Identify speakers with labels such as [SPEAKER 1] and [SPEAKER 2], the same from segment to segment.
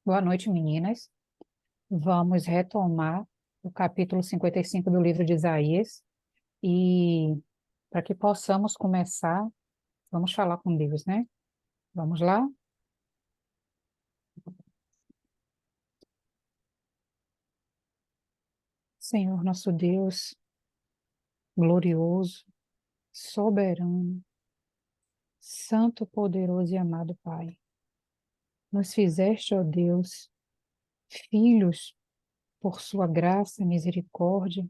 [SPEAKER 1] Boa noite, meninas. Vamos retomar o capítulo 55 do livro de Isaías e para que possamos começar, vamos falar com Deus, né? Vamos lá? Senhor nosso Deus, glorioso, soberano, santo, poderoso e amado Pai. Nos fizeste, ó Deus, filhos por sua graça e misericórdia,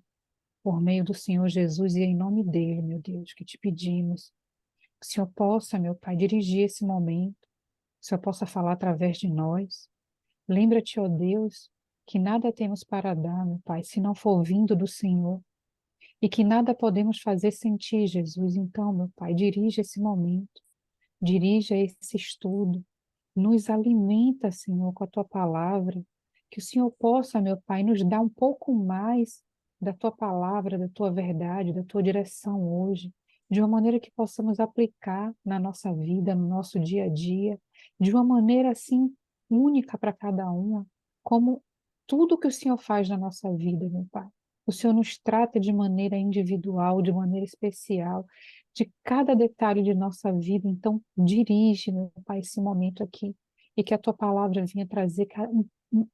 [SPEAKER 1] por meio do Senhor Jesus e em nome dele, meu Deus, que te pedimos que o Senhor possa, meu Pai, dirigir esse momento, que o Senhor possa falar através de nós. Lembra-te, ó Deus, que nada temos para dar, meu Pai, se não for vindo do Senhor, e que nada podemos fazer sem Ti, Jesus. Então, meu Pai, dirija esse momento, dirija esse estudo, nos alimenta, Senhor, com a Tua palavra, que o Senhor possa, meu Pai, nos dar um pouco mais da Tua palavra, da Tua verdade, da Tua direção hoje, de uma maneira que possamos aplicar na nossa vida, no nosso dia a dia, de uma maneira assim única para cada uma, como tudo que o Senhor faz na nossa vida, meu Pai. O Senhor nos trata de maneira individual, de maneira especial, de cada detalhe de nossa vida. Então, dirige, meu Pai, esse momento aqui, e que a tua palavra venha trazer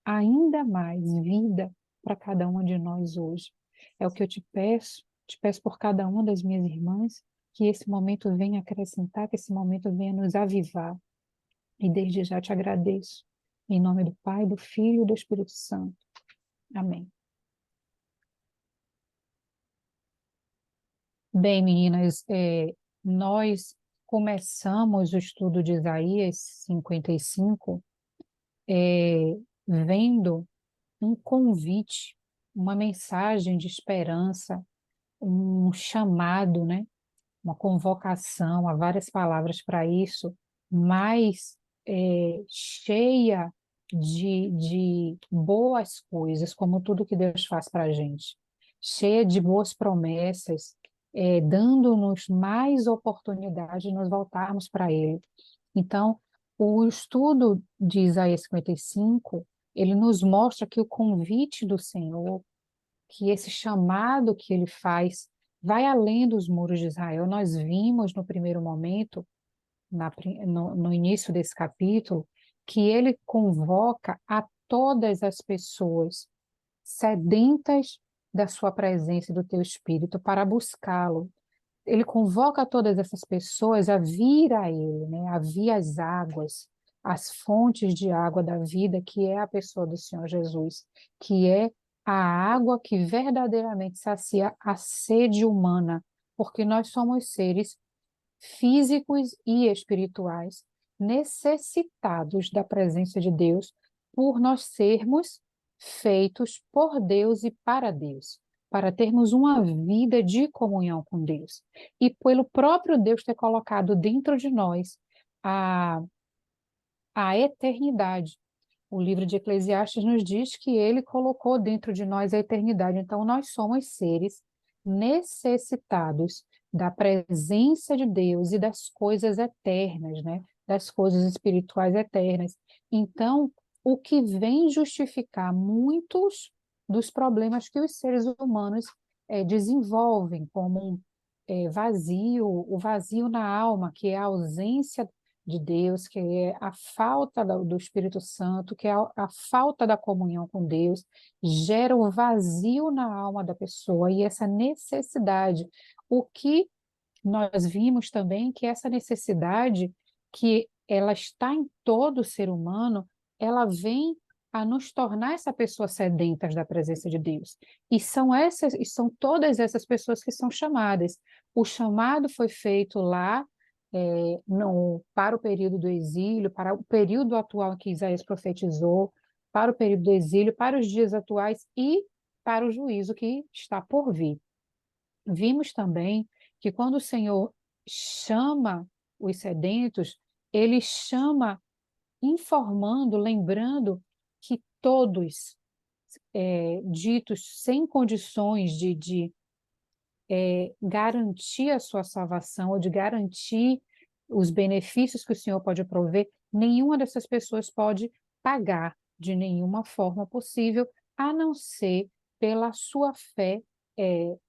[SPEAKER 1] ainda mais vida para cada uma de nós hoje. É o que eu te peço por cada uma das minhas irmãs, que esse momento venha acrescentar, que esse momento venha nos avivar. E desde já te agradeço. Em nome do Pai, do Filho e do Espírito Santo. Amém. Bem, meninas, nós começamos o estudo de Isaías 55, vendo um convite, uma mensagem de esperança, um chamado, né? Uma convocação, há várias palavras para isso, mas cheia de boas coisas, como tudo que Deus faz para a gente, cheia de boas promessas, dando-nos mais oportunidade de nos voltarmos para Ele. Então, o estudo de Isaías 55, ele nos mostra que o convite do Senhor, que esse chamado que ele faz vai além dos muros de Israel. Nós vimos no primeiro momento, no início desse capítulo, que ele convoca a todas as pessoas sedentas da sua presença e do teu espírito para buscá-lo. Ele convoca todas essas pessoas a vir a ele, né? A vir às águas, às fontes de água da vida, que é a pessoa do Senhor Jesus, que é a água que verdadeiramente sacia a sede humana, porque nós somos seres físicos e espirituais necessitados da presença de Deus por nós sermos feitos por Deus e para Deus, para termos uma vida de comunhão com Deus. E pelo próprio Deus ter colocado dentro de nós a, a eternidade. O livro de Eclesiastes nos diz que ele colocou dentro de nós a eternidade. Então, nós somos seres necessitados da presença de Deus e das coisas eternas, né? Das coisas espirituais eternas. Então, o que vem justificar muitos dos problemas que os seres humanos desenvolvem, como vazio, o vazio na alma, que é a ausência de Deus, que é a falta do Espírito Santo, que é a falta da comunhão com Deus, gera um vazio na alma da pessoa e essa necessidade. O que nós vimos também que essa necessidade, que ela está em todo ser humano, ela vem a nos tornar essa pessoa sedentas da presença de Deus. E são todas essas pessoas que são chamadas. O chamado foi feito lá para o período do exílio, para o período atual que Isaías profetizou, para o período do exílio, para os dias atuais e para o juízo que está por vir. Vimos também que quando o Senhor chama os sedentos, ele chama informando, lembrando que todos, ditos sem condições de garantir a sua salvação ou de garantir os benefícios que o Senhor pode prover, nenhuma dessas pessoas pode pagar de nenhuma forma possível, a não ser pela sua fé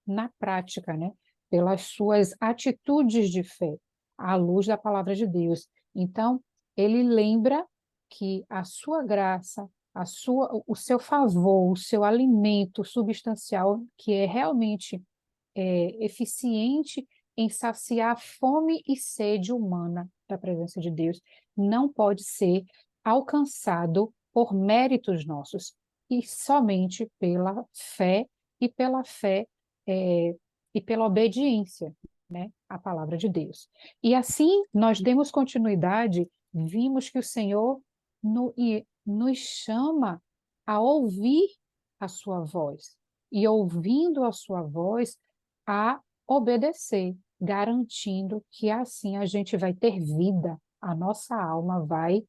[SPEAKER 1] na prática, né? Pelas suas atitudes de fé, à luz da palavra de Deus. Então, ele lembra que a sua graça, o seu favor, o seu alimento substancial, que é realmente eficiente em saciar a fome e sede humana da presença de Deus, não pode ser alcançado por méritos nossos, e somente pela fé e é, e pela obediência, né, à palavra de Deus. E assim nós demos continuidade, vimos que o Senhor nos chama a ouvir a sua voz. E ouvindo a sua voz, a obedecer, garantindo que assim a gente vai ter vida, a nossa alma vai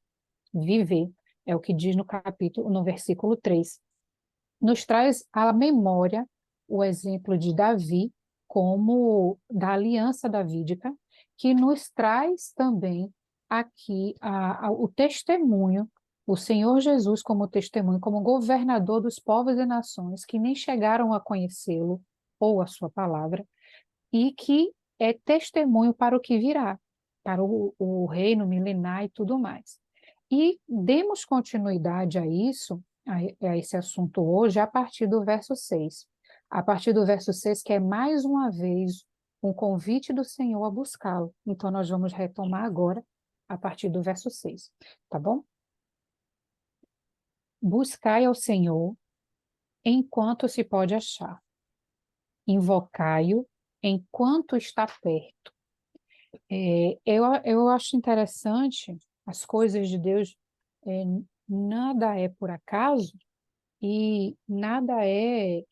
[SPEAKER 1] viver. É o que diz no versículo 3. Nos traz à memória o exemplo de Davi, como da aliança davídica, que nos traz também aqui o testemunho, o Senhor Jesus como testemunho, como governador dos povos e nações que nem chegaram a conhecê-lo ou a sua palavra, e que é testemunho para o que virá, para o reino milenar e tudo mais. E demos continuidade a isso, a esse assunto hoje, a partir do verso 6. A partir do verso 6, que é mais uma vez um convite do Senhor a buscá-lo. Então, nós vamos retomar agora, a partir do verso 6, tá bom? Buscai ao Senhor enquanto se pode achar. Invocai-o enquanto está perto. Eu acho interessante as coisas de Deus, é, nada é por acaso e nada é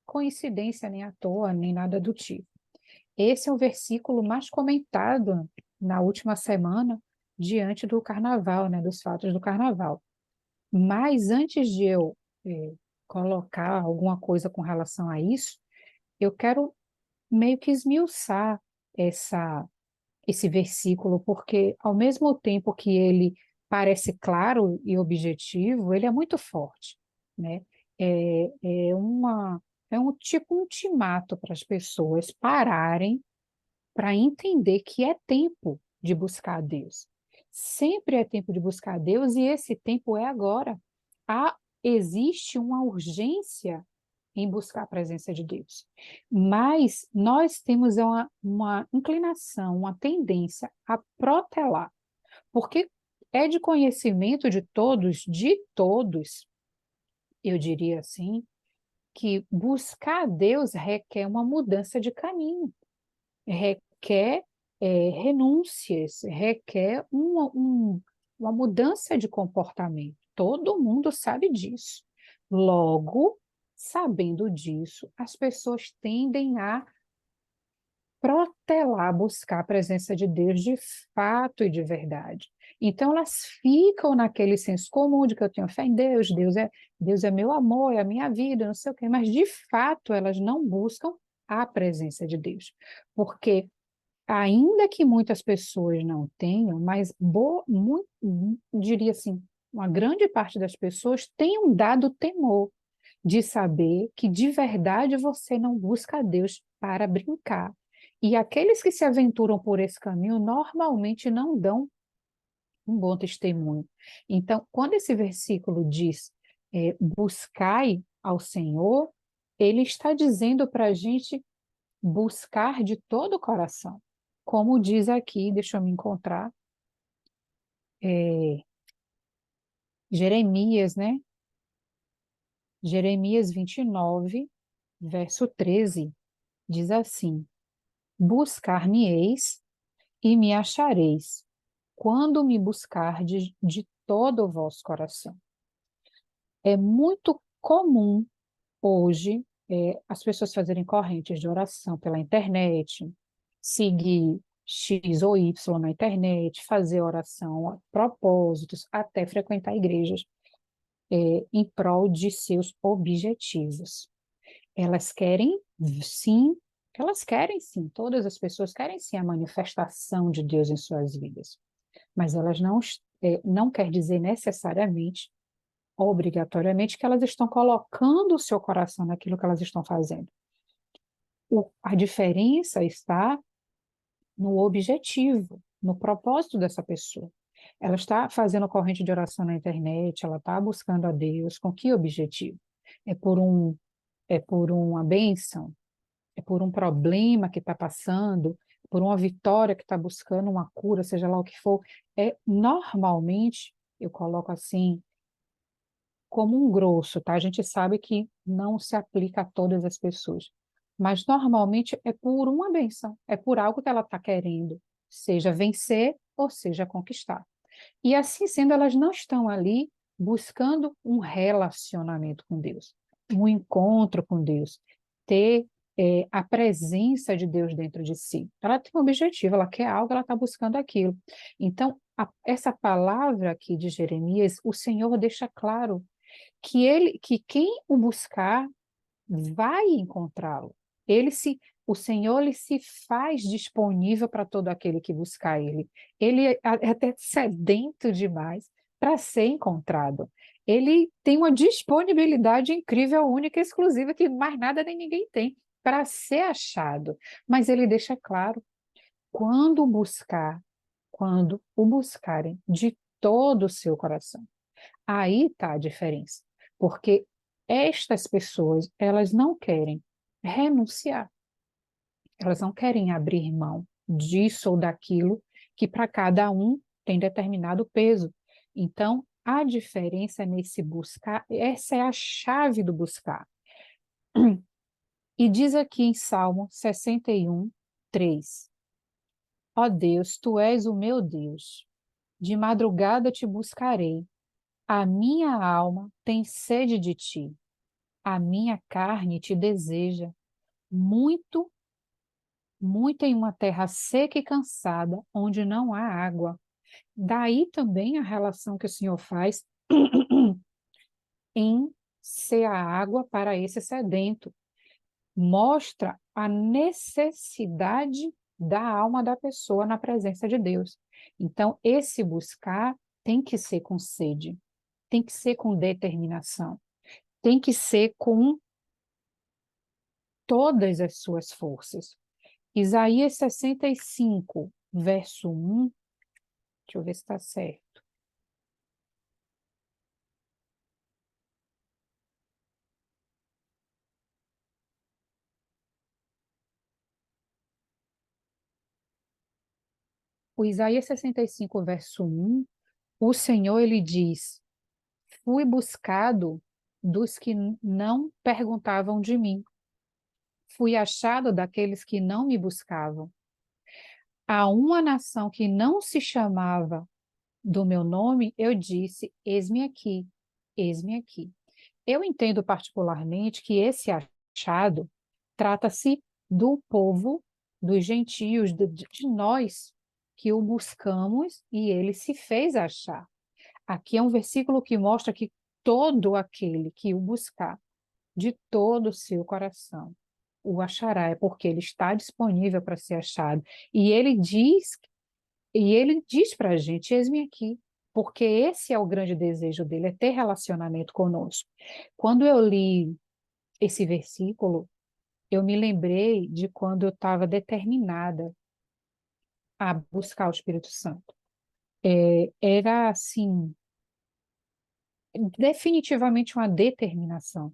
[SPEAKER 1] coincidência, nem à toa, nem nada do tipo. Esse é o versículo mais comentado na última semana, diante do carnaval, né, dos fatos do carnaval. Mas antes de eu colocar alguma coisa com relação a isso, eu quero meio que esmiuçar esse versículo, porque ao mesmo tempo que ele parece claro e objetivo, ele é muito forte, né? É, é uma, é um tipo um ultimato para as pessoas pararem para entender que é tempo de buscar a Deus. Sempre é tempo de buscar a Deus e esse tempo é agora. Existe uma urgência em buscar a presença de Deus. Mas nós temos uma inclinação, uma tendência a protelar, porque é de conhecimento de todos, eu diria assim, que buscar a Deus requer uma mudança de caminho, requer renúncias, requer uma mudança de comportamento. Todo mundo sabe disso. Logo, sabendo disso, as pessoas tendem a protelar, buscar a presença de Deus de fato e de verdade. Então, elas ficam naquele senso comum de que eu tenho fé em Deus, Deus é meu amor, é a minha vida, não sei o quê, mas de fato elas não buscam a presença de Deus. Porque, ainda que muitas pessoas não tenham, mas diria assim, uma grande parte das pessoas tem um dado temor de saber que de verdade você não busca a Deus para brincar. E aqueles que se aventuram por esse caminho normalmente não dão um bom testemunho. Então, quando esse versículo diz buscai ao Senhor, ele está dizendo para a gente buscar de todo o coração. Como diz aqui, deixa eu me encontrar, é, Jeremias, né? Jeremias 29, verso 13, diz assim: buscar-me-eis e me achareis, quando me buscardes de todo o vosso coração. É muito comum hoje as pessoas fazerem correntes de oração pela internet, seguir X ou Y na internet, fazer oração a propósitos, até frequentar igrejas em prol de seus objetivos. Elas querem, sim, todas as pessoas querem sim a manifestação de Deus em suas vidas, mas elas não não quer dizer necessariamente, obrigatoriamente, que elas estão colocando o seu coração naquilo que elas estão fazendo. A diferença está no objetivo, no propósito dessa pessoa. Ela está fazendo corrente de oração na internet, ela está buscando a Deus, com que objetivo? É por um, é por uma bênção? É por um problema que está passando? Por uma vitória que está buscando uma cura, seja lá o que for? Normalmente, eu coloco assim, como um grosso, tá? A gente sabe que não se aplica a todas as pessoas, mas normalmente é por uma bênção, é por algo que ela está querendo, seja vencer ou seja conquistar. E assim sendo, elas não estão ali buscando um relacionamento com Deus, um encontro com Deus, ter a presença de Deus dentro de si. Ela tem um objetivo, ela quer algo, ela está buscando aquilo. Então, essa palavra aqui de Jeremias, o Senhor deixa claro que quem o buscar vai encontrá-lo. O Senhor ele se faz disponível para todo aquele que buscar ele. Ele é até sedento demais para ser encontrado. Ele tem uma disponibilidade incrível, única e exclusiva que mais nada nem ninguém tem para ser achado. Mas ele deixa claro, quando buscar, quando o buscarem de todo o seu coração. Aí está a diferença, porque estas pessoas, elas não querem renunciar, elas não querem abrir mão disso ou daquilo que para cada um tem determinado peso. Então, a diferença nesse buscar, essa é a chave do buscar. E diz aqui em Salmo 61, 3: Ó Deus, tu és o meu Deus, de madrugada te buscarei, a minha alma tem sede de ti. A minha carne te deseja, muito, muito em uma terra seca e cansada, onde não há água. Daí também a relação que o Senhor faz em ser a água para esse sedento. Mostra a necessidade da alma da pessoa na presença de Deus. Então, esse buscar tem que ser com sede, tem que ser com determinação, tem que ser com todas as suas forças. Isaías 65, verso 1, deixa eu ver se está certo. O Isaías 65, verso 1, o Senhor, ele diz, fui buscado dos que não perguntavam de mim, fui achado daqueles que não me buscavam. A uma nação que não se chamava do meu nome, eu disse, eis-me aqui, eis-me aqui. Eu entendo particularmente que esse achado trata-se do povo, dos gentios, de nós que o buscamos e ele se fez achar. Aqui é um versículo que mostra que todo aquele que o buscar de todo o seu coração o achará, é porque ele está disponível para ser achado. E ele diz para a gente, eis-me aqui, porque esse é o grande desejo dele, é ter relacionamento conosco. Quando eu li esse versículo, eu me lembrei de quando eu estava determinada a buscar o Espírito Santo. Era, assim, definitivamente uma determinação.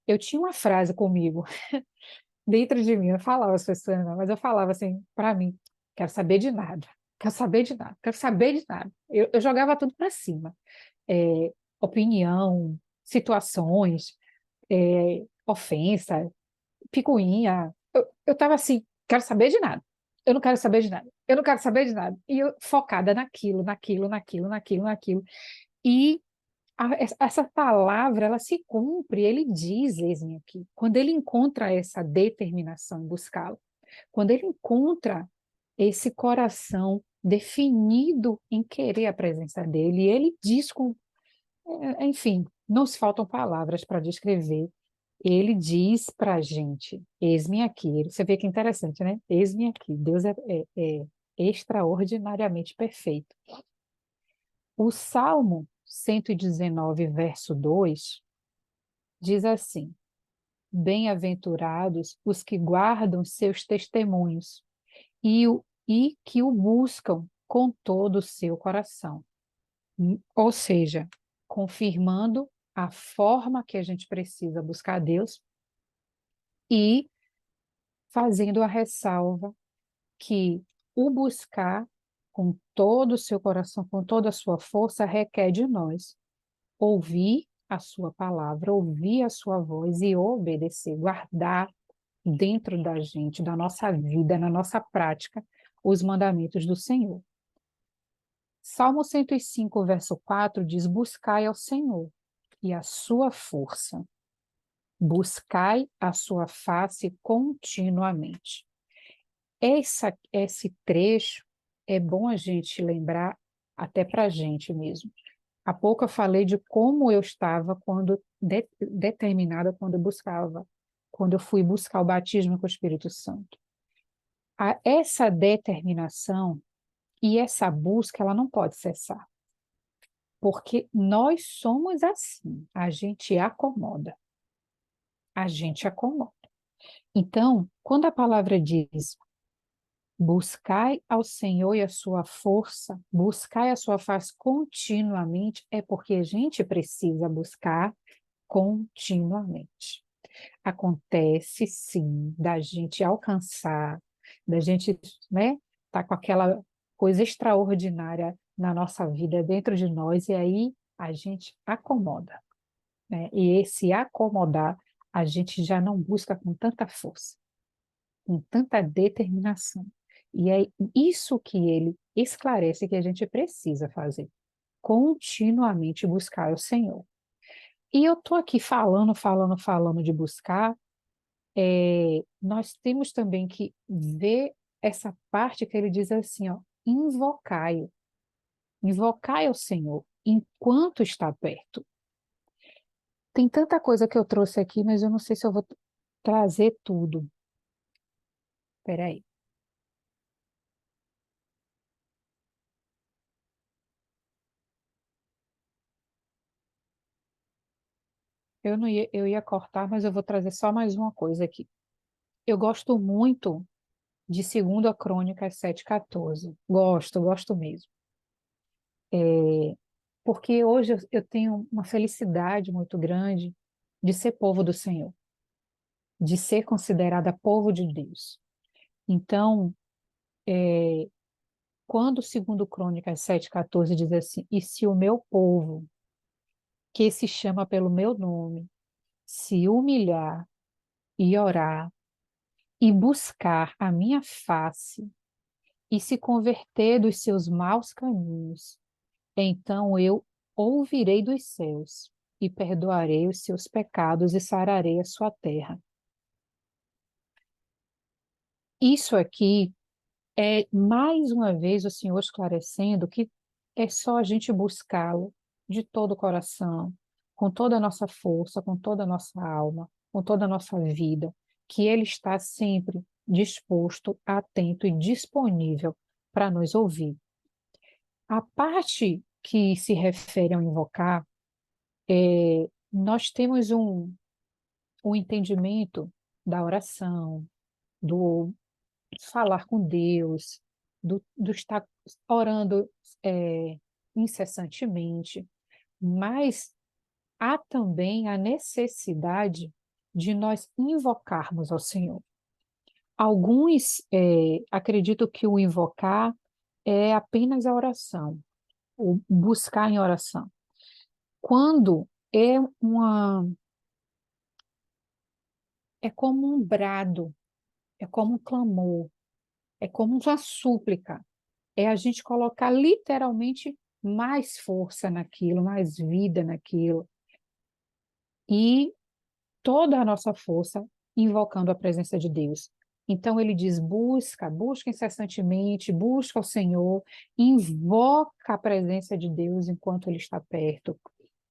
[SPEAKER 1] Eu tinha uma frase comigo, dentro de mim, eu falava as pessoas, não, mas eu falava assim, para mim, quero saber de nada, quero saber de nada, quero saber de nada. Eu jogava tudo para cima. Opinião, situações, ofensa, picuinha. Eu estava assim, quero saber de nada. Eu não quero saber de nada. Eu não quero saber de nada. E eu focada naquilo, naquilo, naquilo, naquilo, naquilo. E essa palavra, ela se cumpre, ele diz, eis-me aqui. Quando ele encontra essa determinação em buscá-lo, quando ele encontra esse coração definido em querer a presença dele, ele diz com, enfim, não se faltam palavras para descrever. Ele diz para a gente, eis-me aqui. Você vê que interessante, né? Eis-me aqui. Deus é extraordinariamente perfeito. O Salmo 119, verso 2, diz assim: Bem-aventurados os que guardam seus testemunhos e que o buscam com todo o seu coração. Ou seja, confirmando a forma que a gente precisa buscar a Deus e fazendo a ressalva que o buscar com todo o seu coração, com toda a sua força, requer de nós ouvir a sua palavra, ouvir a sua voz e obedecer, guardar dentro da gente, da nossa vida, na nossa prática, os mandamentos do Senhor. Salmo 105, verso 4 diz: Buscai ao Senhor e a sua força. Buscai a sua face continuamente. Esse trecho é bom a gente lembrar, até para a gente mesmo. Há pouco eu falei de como eu estava determinada quando eu buscava, quando eu fui buscar o batismo com o Espírito Santo. Essa determinação e essa busca, ela não pode cessar, porque nós somos assim, a gente acomoda, a gente acomoda. Então, quando a palavra diz buscai ao Senhor e a sua força, buscai a sua face continuamente, é porque a gente precisa buscar continuamente. Acontece sim da gente alcançar, da gente, né, tá com aquela coisa extraordinária na nossa vida dentro de nós e aí a gente acomoda, né? E esse acomodar a gente já não busca com tanta força, com tanta determinação. E é isso que ele esclarece que a gente precisa fazer, continuamente buscar o Senhor. E eu estou aqui falando de buscar, nós temos também que ver essa parte que ele diz assim, ó, invocai ao Senhor enquanto está perto. Tem tanta coisa que eu trouxe aqui, mas eu não sei se eu vou trazer tudo. Espera aí. Eu ia cortar, mas eu vou trazer só mais uma coisa aqui. Eu gosto muito de 2 Crônicas 7,14. Gosto mesmo. Porque hoje eu tenho uma felicidade muito grande de ser povo do Senhor, de ser considerada povo de Deus. Então, quando 2 Crônicas 7,14 diz assim, e se o meu povo, que se chama pelo meu nome, se humilhar e orar e buscar a minha face e se converter dos seus maus caminhos, então eu ouvirei dos céus e perdoarei os seus pecados e sararei a sua terra. Isso aqui é, mais uma vez, o Senhor esclarecendo que é só a gente buscá-lo de todo o coração, com toda a nossa força, com toda a nossa alma, com toda a nossa vida, que Ele está sempre disposto, atento e disponível para nos ouvir. A parte que se refere ao invocar, nós temos um entendimento da oração, do falar com Deus, do estar orando é, incessantemente, mas há também a necessidade de nós invocarmos ao Senhor. Alguns acreditam que o invocar é apenas a oração, o buscar em oração. Quando é como um brado, é como um clamor, é como uma súplica, é a gente colocar literalmente mais força naquilo, mais vida naquilo, e toda a nossa força invocando a presença de Deus. Então ele diz: busca incessantemente, busca o Senhor, invoca a presença de Deus enquanto ele está perto.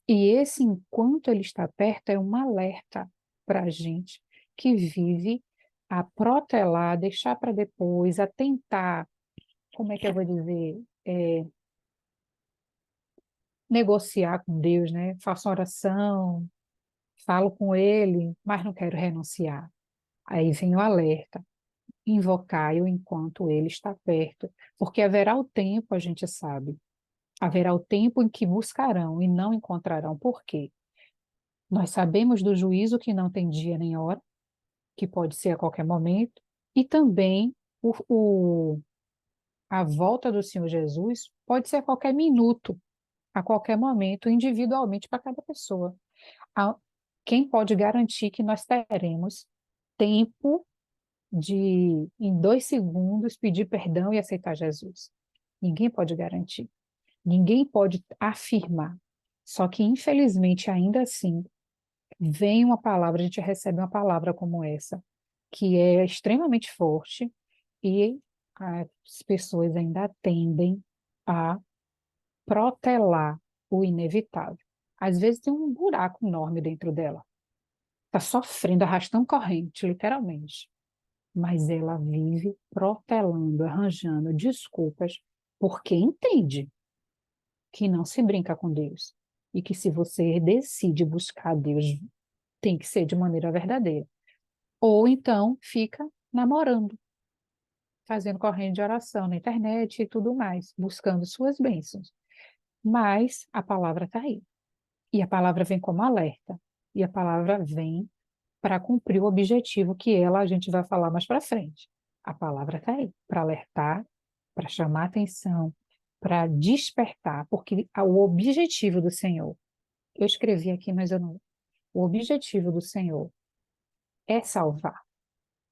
[SPEAKER 1] E esse enquanto ele está perto é um alerta para a gente que vive a protelar, deixar para depois, a tentar, como é que eu vou dizer? negociar com Deus, né? Faço oração, falo com Ele, mas não quero renunciar. Aí vem o alerta: invocai-o enquanto Ele está perto, porque haverá o tempo, a gente sabe, haverá o tempo em que buscarão e não encontrarão. Por quê? Nós sabemos do juízo que não tem dia nem hora, que pode ser a qualquer momento, e também a volta do Senhor Jesus pode ser a qualquer minuto, a qualquer momento, individualmente para cada pessoa. A- Quem pode garantir que nós teremos tempo de, em 2 segundos, pedir perdão e aceitar Jesus? Ninguém pode garantir, ninguém pode afirmar. Só que, infelizmente, ainda assim, vem uma palavra, a gente recebe uma palavra como essa, que é extremamente forte, e as pessoas ainda tendem a protelar o inevitável. Às vezes tem um buraco enorme dentro dela. Está sofrendo, arrastando corrente, literalmente. Mas ela vive protelando, arranjando desculpas, porque entende que não se brinca com Deus. E que se você decide buscar Deus, tem que ser de maneira verdadeira. Ou então fica namorando, fazendo corrente de oração na internet e tudo mais, buscando suas bênçãos. Mas a palavra está aí. E a palavra vem como alerta. E a palavra vem para cumprir o objetivo que ela a gente vai falar mais para frente. A palavra está aí para alertar, para chamar atenção, para despertar, porque o objetivo do Senhor, eu escrevi aqui, mas eu não. O objetivo do Senhor é salvar.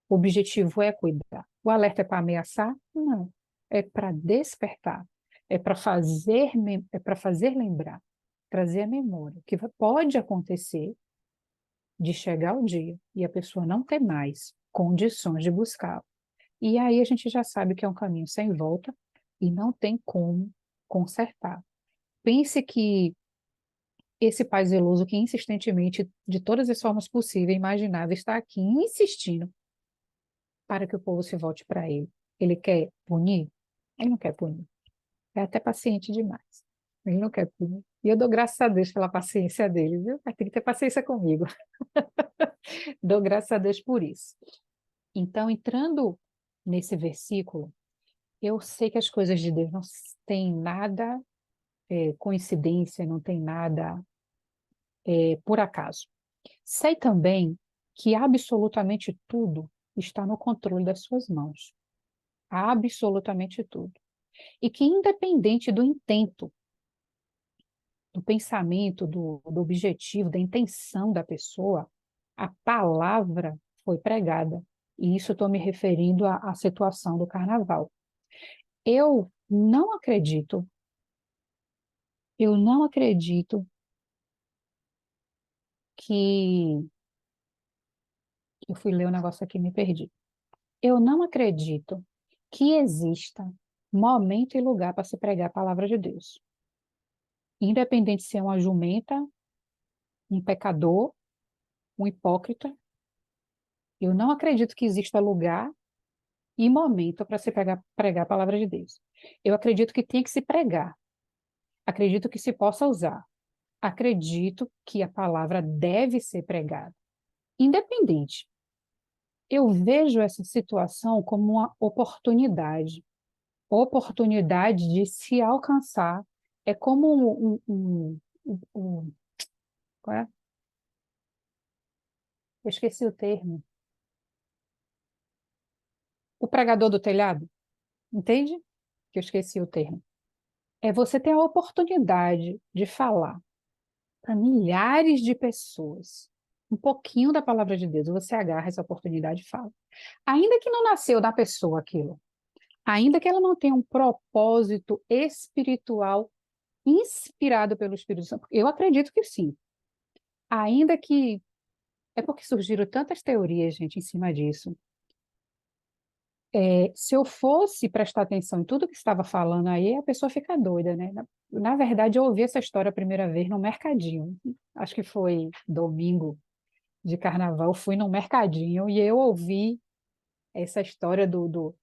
[SPEAKER 1] O objetivo é cuidar. O alerta é para ameaçar? Não. É para despertar. É para fazer lembrar, trazer a memória que pode acontecer de chegar o dia e a pessoa não ter mais condições de buscá-lo. E aí a gente já sabe que é um caminho sem volta e não tem como consertar. Pense que esse pai zeloso que insistentemente, de todas as formas possíveis e imagináveis, está aqui insistindo para que o povo se volte para ele. Ele quer punir? Ele não quer punir. É até paciente demais. Ele não quer punir. E eu dou graças a Deus pela paciência dele, viu? Mas tem que ter paciência comigo. Dou graças a Deus por isso. Então, entrando nesse versículo, eu sei que as coisas de Deus não têm nada coincidência, não tem nada por acaso. Sei também que absolutamente tudo está no controle das suas mãos. Absolutamente tudo. E que, independente do intento, do pensamento, do objetivo, da intenção da pessoa, a palavra foi pregada. E isso eu estou me referindo à situação do carnaval. Eu não acredito, eu não acredito que. Eu fui ler o negócio aqui e me perdi. Eu não acredito que exista momento e lugar para se pregar a palavra de Deus. Independente se é uma jumenta, um pecador, um hipócrita, eu não acredito que exista lugar e momento para se pregar a palavra de Deus. Eu acredito que tem que se pregar. Acredito que se possa usar. Acredito que a palavra deve ser pregada. Independente. Eu vejo essa situação como uma oportunidade de se alcançar. É como qual é? Eu esqueci o termo. O pregador do telhado, entende? Que eu esqueci o termo. É você ter a oportunidade de falar para milhares de pessoas um pouquinho da palavra de Deus. Você agarra essa oportunidade e fala. Ainda que não nasceu da pessoa aquilo, ainda que ela não tenha um propósito espiritual inspirado pelo Espírito Santo, eu acredito que sim. Ainda que é porque surgiram tantas teorias, gente, em cima disso. Se eu fosse prestar atenção em tudo que estava falando aí, a pessoa fica doida, né? Na verdade, eu ouvi essa história a primeira vez no mercadinho. Acho que foi domingo de carnaval, fui num mercadinho e eu ouvi essa história do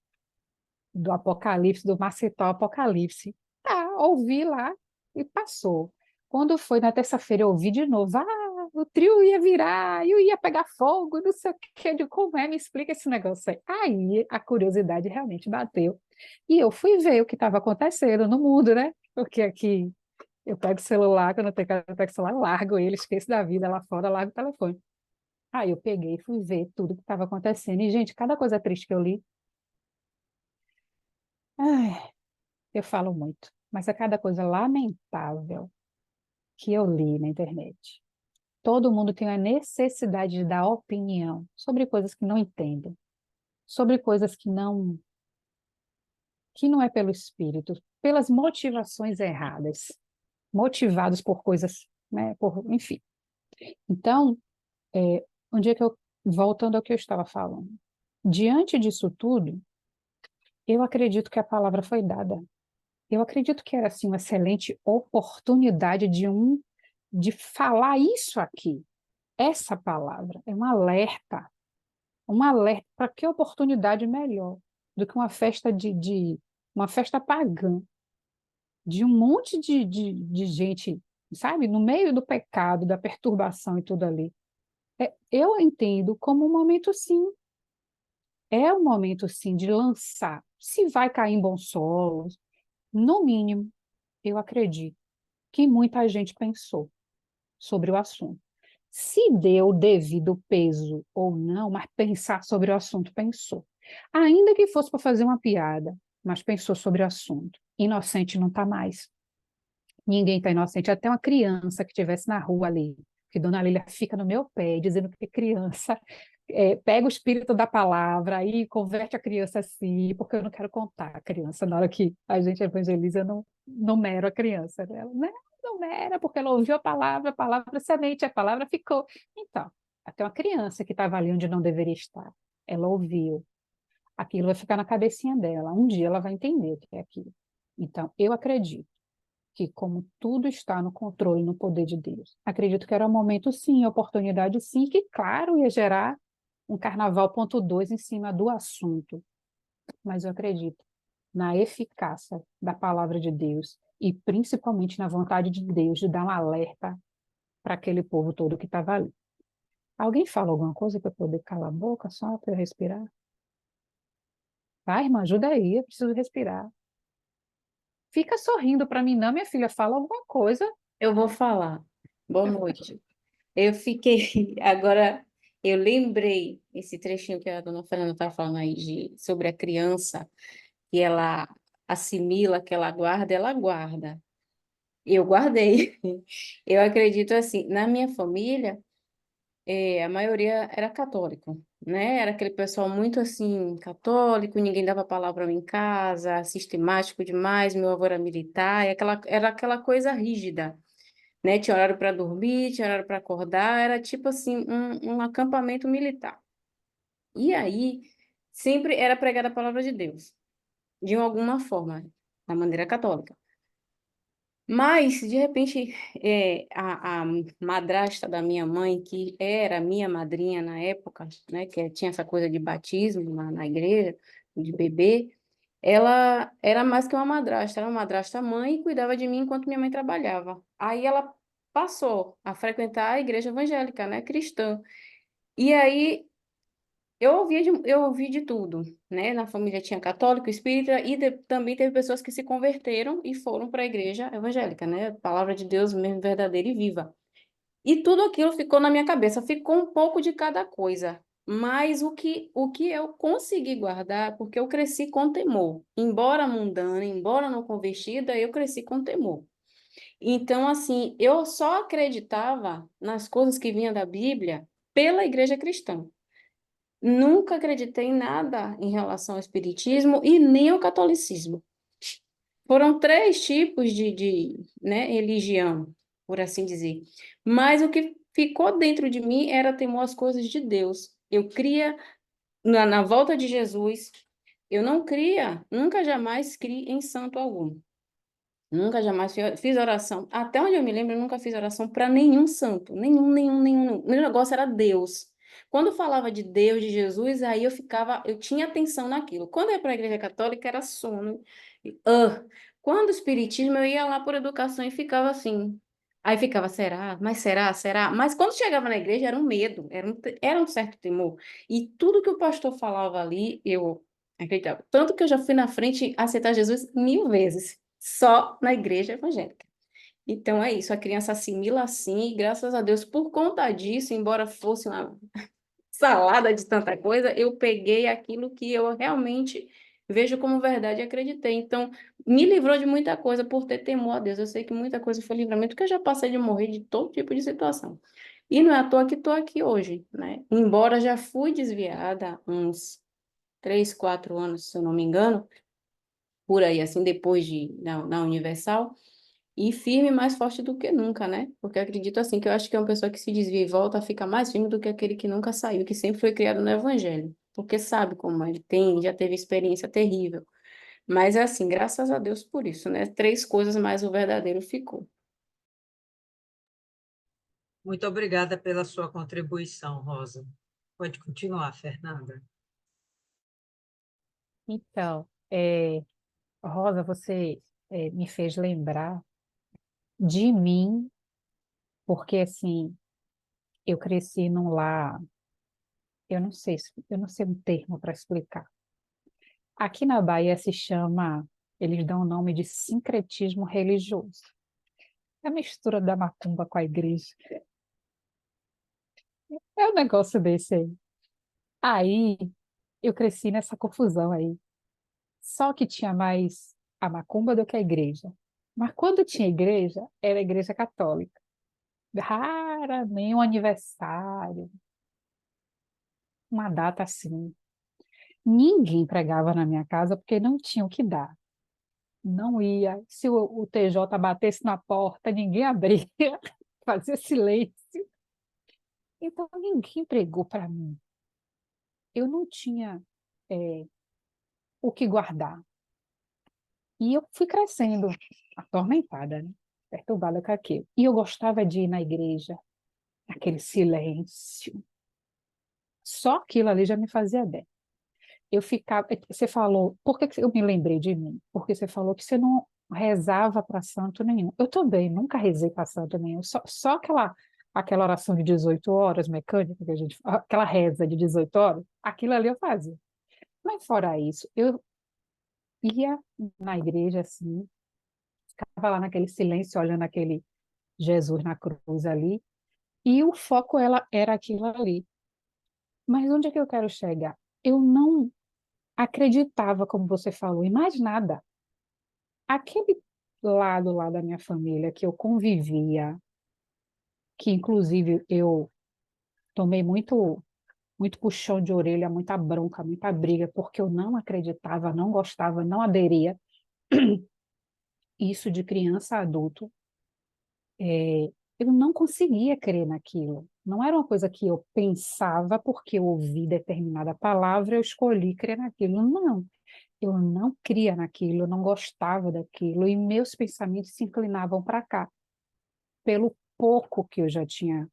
[SPEAKER 1] Apocalipse, do Macetal Apocalipse. Tá, ouvi lá e passou. Quando foi na terça-feira, eu ouvi de novo, o trio ia virar, eu ia pegar fogo, não sei o que, de como é, me explica esse negócio aí. Aí a curiosidade realmente bateu. E eu fui ver o que estava acontecendo no mundo, né? Porque aqui eu pego o celular, quando eu tenho que eu pego o celular, largo ele, esqueço da vida lá fora, largo o telefone. Aí eu peguei e fui ver tudo que estava acontecendo. E, gente, cada coisa triste que eu li, ai, eu falo muito, mas é cada coisa lamentável que eu li na internet. Todo mundo tem a necessidade de dar opinião sobre coisas que não entendem, sobre coisas que não é pelo espírito, pelas motivações erradas, motivados por coisas, né, por, enfim. Então, onde é que eu, voltando ao que eu estava falando, diante disso tudo, eu acredito que a palavra foi dada. Eu acredito que era assim uma excelente oportunidade de falar isso aqui. Essa palavra é um alerta para que oportunidade melhor do que uma festa uma festa pagã, de um monte de gente, sabe, no meio do pecado, da perturbação e tudo ali. Eu entendo como um momento sim, é um momento sim de lançar. Se vai cair em bons solos, no mínimo, eu acredito que muita gente pensou sobre o assunto. Se deu o devido peso ou não, mas pensar sobre o assunto, pensou. Ainda que fosse para fazer uma piada, mas pensou sobre o assunto. Inocente não está mais. Ninguém está inocente. Até uma criança que estivesse na rua ali, que Dona Lília fica no meu pé, dizendo que criança pega o espírito da palavra e converte a criança assim, porque eu não quero contar a criança. Na hora que a gente evangeliza, eu não mero a criança dela. Não mera, porque ela ouviu a palavra semente, a palavra ficou. Então, até uma criança que estava ali onde não deveria estar, ela ouviu. Aquilo vai ficar na cabecinha dela. Um dia ela vai entender o que é aquilo. Então, eu acredito que, como tudo está no controle, no poder de Deus, acredito que era um momento sim, oportunidade sim, que, claro, ia gerar um carnaval ponto dois em cima do assunto, mas eu acredito na eficácia da palavra de Deus e principalmente na vontade de Deus de dar um alerta para aquele povo todo que estava ali. Alguém fala alguma coisa para eu poder calar a boca só para eu respirar? Vai, irmã, ajuda aí, eu preciso respirar. Fica sorrindo para mim, não, minha filha, fala alguma coisa.
[SPEAKER 2] Eu vou falar. Boa noite. Eu fiquei, agora, eu lembrei esse trechinho que a dona Fernanda estava falando aí sobre a criança, que ela assimila, que ela guarda. Eu guardei. Eu acredito assim, na minha família, a maioria era católico, né? Era aquele pessoal muito assim, católico, ninguém dava palavra em casa, sistemático demais, meu avô era militar, era aquela coisa rígida, né? Tinha horário para dormir, tinha horário para acordar, era tipo assim, um acampamento militar. E aí, sempre era pregada a palavra de Deus, de alguma forma, da maneira católica. Mas, de repente, a madrasta da minha mãe, que era minha madrinha na época, né, que tinha essa coisa de batismo na igreja, de bebê, ela era mais que uma madrasta, era uma madrasta mãe e cuidava de mim enquanto minha mãe trabalhava. Aí ela passou a frequentar a igreja evangélica, né, cristã. E aí eu ouvi de tudo, né? Na família tinha católico, espírita e também teve pessoas que se converteram e foram para a igreja evangélica, né? A palavra de Deus mesmo verdadeira e viva. E tudo aquilo ficou na minha cabeça, ficou um pouco de cada coisa. Mas o que eu consegui guardar, porque eu cresci com temor. Embora mundana, embora não convertida, eu cresci com temor. Então, assim, eu só acreditava nas coisas que vinham da Bíblia pela igreja cristã. Nunca acreditei em nada em relação ao espiritismo e nem ao catolicismo. Foram três tipos né, religião, por assim dizer. Mas o que ficou dentro de mim era temor às coisas de Deus. Eu cria na volta de Jesus. Eu não cria, nunca jamais criei em santo algum. Nunca jamais fiz oração. Até onde eu me lembro, eu nunca fiz oração para nenhum santo. Nenhum. Meu negócio era Deus. Quando falava de Deus, de Jesus, aí eu tinha atenção naquilo. Quando eu ia para a igreja católica, era sono. E, Quando o espiritismo, eu ia lá por educação e ficava assim. Aí ficava, será? Mas será? Será? Mas quando chegava na igreja era um medo, era um certo temor. E tudo que o pastor falava ali, eu acreditava. Tanto que eu já fui na frente aceitar Jesus 1000 vezes, só na igreja evangélica. Então é isso, a criança assimila assim, e graças a Deus, por conta disso, embora fosse uma salada de tanta coisa, eu peguei aquilo que eu realmente vejo como verdade e acreditei. Então, me livrou de muita coisa por ter temor a Deus. Eu sei que muita coisa foi livramento, porque eu já passei de morrer de todo tipo de situação. E não é à toa que estou aqui hoje, né? Embora já fui desviada uns 3, 4 anos, se eu não me engano, por aí, assim, depois na Universal, e firme e mais forte do que nunca, né? Porque eu acredito assim, que eu acho que é uma pessoa que se desvia e volta fica mais firme do que aquele que nunca saiu, que sempre foi criado no Evangelho. Porque sabe como ele tem, já teve experiência terrível. Mas é assim, graças a Deus por isso, né? 3 coisas mais o verdadeiro ficou.
[SPEAKER 3] Muito obrigada pela sua contribuição, Rosa. Pode continuar, Fernanda.
[SPEAKER 1] Então, Rosa, você me fez lembrar de mim, porque assim, eu cresci num lar, eu não sei um termo para explicar. Aqui na Bahia se chama, eles dão o nome de sincretismo religioso. É a mistura da macumba com a igreja. É um negócio desse aí. Aí eu cresci nessa confusão aí. Só que tinha mais a macumba do que a igreja. Mas quando tinha igreja, era a igreja católica. Raramente um aniversário, uma data assim. Ninguém pregava na minha casa porque não tinha o que dar. Não ia. Se o TJ batesse na porta, ninguém abria, fazia silêncio. Então ninguém pregou para mim. Eu não tinha é, o que guardar. E eu fui crescendo, atormentada, né? Perturbada com aquilo. E eu gostava de ir na igreja, aquele silêncio. Só aquilo ali já me fazia bem. Eu ficava. Você falou, por que que eu me lembrei de mim? Porque você falou que você não rezava para santo nenhum. Eu também nunca rezei para santo nenhum. Só aquela oração de 18 horas mecânica que a gente, aquela reza de 18 horas, aquilo ali eu fazia. Mas fora isso, eu ia na igreja assim, ficava lá naquele silêncio, olhando aquele Jesus na cruz ali, e o foco era aquilo ali. Mas onde é que eu quero chegar? Eu não acreditava, como você falou, em mais nada. Aquele lado lá da minha família que eu convivia, que inclusive eu tomei muito puxão de orelha, muita bronca, muita briga, porque eu não acreditava, não gostava, não aderia. Isso de criança a adulto, eu não conseguia crer naquilo. Não era uma coisa que eu pensava porque eu ouvi determinada palavra, eu escolhi crer naquilo. Não, eu não cria naquilo, eu não gostava daquilo, e meus pensamentos se inclinavam para cá, pelo pouco que eu já tinha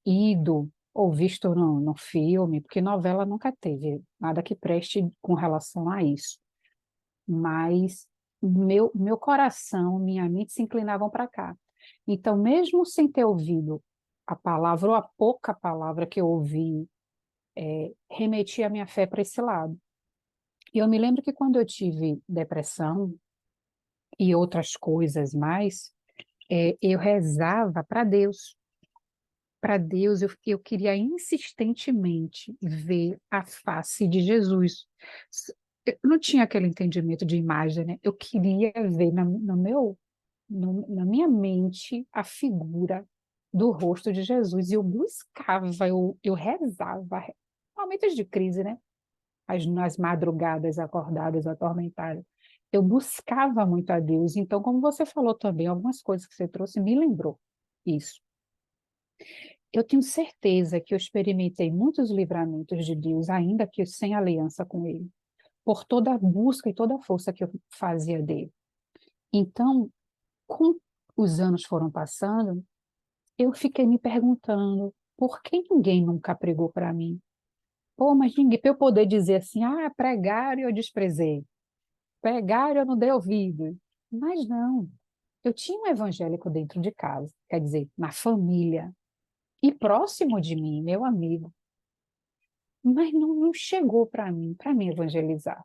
[SPEAKER 1] ido ou visto no filme, porque novela nunca teve nada que preste com relação a isso. Mas meu coração, minha mente se inclinavam para cá. Então, mesmo sem ter ouvido a palavra ou a pouca palavra que eu ouvi, remetia a minha fé para esse lado. E eu me lembro que quando eu tive depressão e outras coisas mais, eu rezava para Deus. Para Deus, eu queria insistentemente ver a face de Jesus. Eu não tinha aquele entendimento de imagem, né? Eu queria ver na minha mente a figura do rosto de Jesus. E eu buscava, eu rezava, momentos de crise, né? Nas madrugadas acordadas, atormentadas. Eu buscava muito a Deus. Então, como você falou também, algumas coisas que você trouxe me lembrou isso. Eu tenho certeza que eu experimentei muitos livramentos de Deus, ainda que sem aliança com Ele, por toda a busca e toda a força que eu fazia dele. Então, com os anos foram passando, eu fiquei me perguntando por que ninguém nunca pregou para mim? Pô, mas ninguém, para eu poder dizer assim, pregaram e eu desprezei, pregaram e eu não dei ouvido. Mas não. Eu tinha um evangélico dentro de casa, quer dizer, na família, e próximo de mim, meu amigo, mas não chegou para mim evangelizar.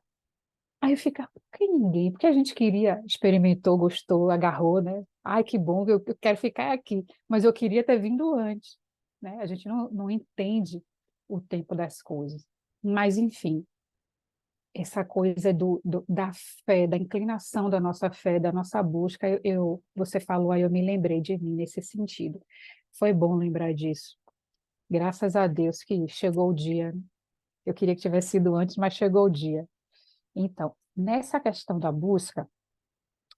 [SPEAKER 1] Aí eu ficava, por que ninguém? Porque a gente queria, experimentou, gostou, agarrou, né? Ai, que bom, eu quero ficar aqui. Mas eu queria ter vindo antes, né? A gente não entende o tempo das coisas. Mas, enfim, essa coisa da fé, da inclinação da nossa fé, da nossa busca, você falou aí, eu me lembrei de mim nesse sentido. Foi bom lembrar disso. Graças a Deus que chegou o dia. Eu queria que tivesse sido antes, mas chegou o dia. Então, nessa questão da busca,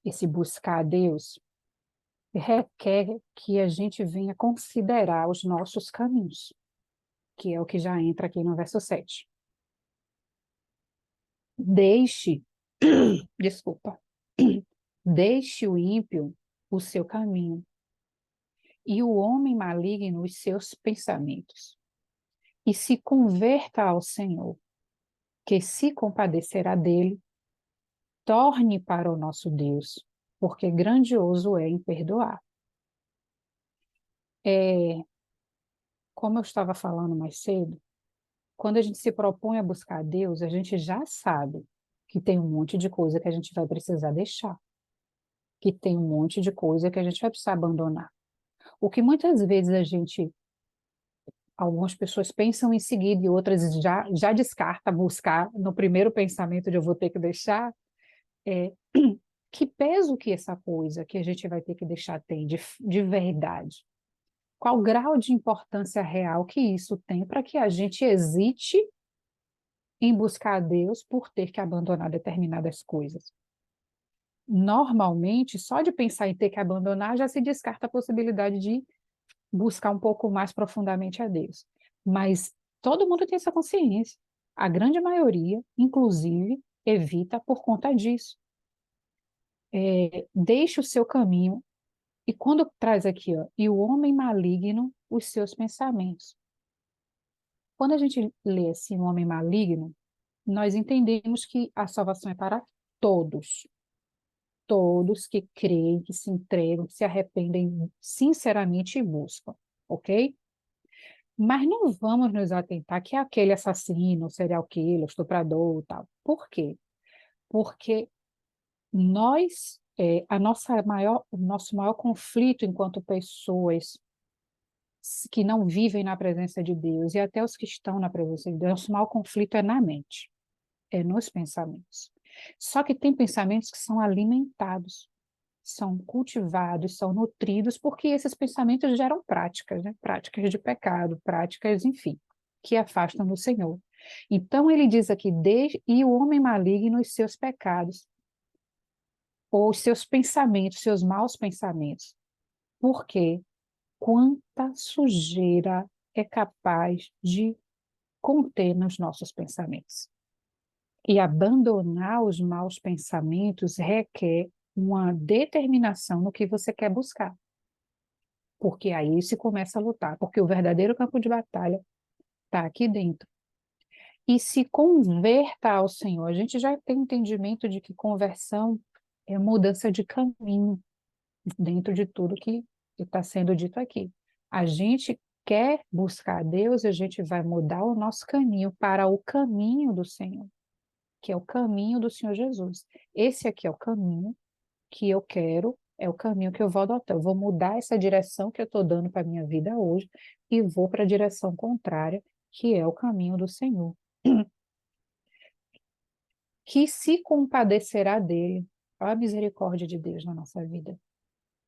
[SPEAKER 1] esse buscar a Deus, requer que a gente venha considerar os nossos caminhos, que é o que já entra aqui no verso 7. Deixe, desculpa, deixe o ímpio o seu caminho e o homem maligno os seus pensamentos, e se converta ao Senhor, que se compadecerá dele, torne para o nosso Deus, porque grandioso é em perdoar. Como eu estava falando mais cedo, quando a gente se propõe a buscar a Deus, a gente já sabe que tem um monte de coisa que a gente vai precisar deixar, que tem um monte de coisa que a gente vai precisar abandonar. O que muitas vezes algumas pessoas pensam em seguir e outras já descarta buscar no primeiro pensamento de eu vou ter que deixar, é que peso que essa coisa que a gente vai ter que deixar tem de verdade. Qual grau de importância real que isso tem para que a gente hesite em buscar a Deus por ter que abandonar determinadas coisas. Normalmente, só de pensar em ter que abandonar, já se descarta a possibilidade de buscar um pouco mais profundamente a Deus. Mas todo mundo tem essa consciência. A grande maioria, inclusive, evita por conta disso. Deixe o seu caminho, e quando traz aqui, ó, e o homem maligno, os seus pensamentos. Quando a gente lê assim, o homem maligno, nós entendemos que a salvação é para todos, todos que creem, que se entregam, que se arrependem sinceramente e buscam, ok? Mas não vamos nos atentar que é aquele assassino, serial killer, estuprador, tal. Por quê? Porque o nosso maior conflito enquanto pessoas que não vivem na presença de Deus e até os que estão na presença de Deus, nosso maior conflito é na mente, é nos pensamentos. Só que tem pensamentos que são alimentados, são cultivados, são nutridos, porque esses pensamentos geram práticas, né? Práticas de pecado, práticas, enfim, que afastam do Senhor. Então ele diz aqui, e o homem maligno os seus pecados, ou os seus pensamentos, seus maus pensamentos. Porque quanta sujeira é capaz de conter nos nossos pensamentos. E abandonar os maus pensamentos requer uma determinação no que você quer buscar. Porque aí se começa a lutar, porque o verdadeiro campo de batalha está aqui dentro. E se converta ao Senhor. A gente já tem entendimento de que conversão é mudança de caminho dentro de tudo que está sendo dito aqui. A gente quer buscar a Deus, a gente vai mudar o nosso caminho para o caminho do Senhor, que é o caminho do Senhor Jesus. Esse aqui é o caminho que eu quero, é o caminho que eu vou adotar. Eu vou mudar essa direção que eu estou dando para a minha vida hoje e vou para a direção contrária, que é o caminho do Senhor. Que se compadecerá dele. Olha a misericórdia de Deus na nossa vida.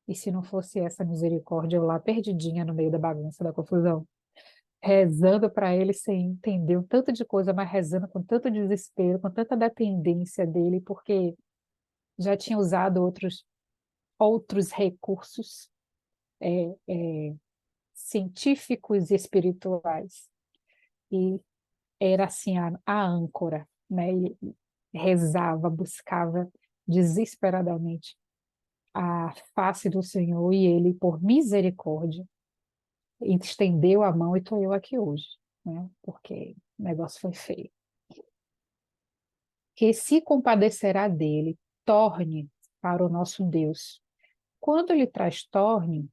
[SPEAKER 1] E se não fosse essa misericórdia, eu lá perdidinha no meio da bagunça, da confusão, rezando para ele sem entender um tanto de coisa, mas rezando com tanto desespero, com tanta dependência dele, porque já tinha usado outros recursos é, é, científicos e espirituais. E era assim a âncora, né? E rezava, buscava desesperadamente a face do Senhor e ele, por misericórdia, estendeu a mão e estou eu aqui hoje, né? Porque o negócio foi feio. Que se compadecerá dele, torne para o nosso Deus, quando ele traz torne,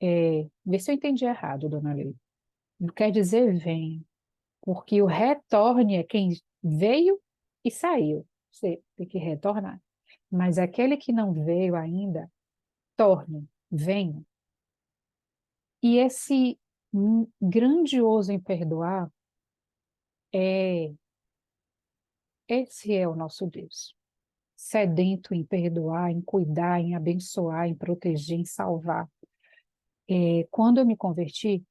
[SPEAKER 1] vê se eu entendi errado, dona Lei. Não quer dizer venha, porque o retorne é quem veio e saiu. Você tem que retornar. Mas aquele que não veio ainda, torne, venha. E esse grandioso em perdoar, é, esse é o nosso Deus. Sedento em perdoar, em cuidar, em abençoar, em proteger, em salvar. Quando eu me converti,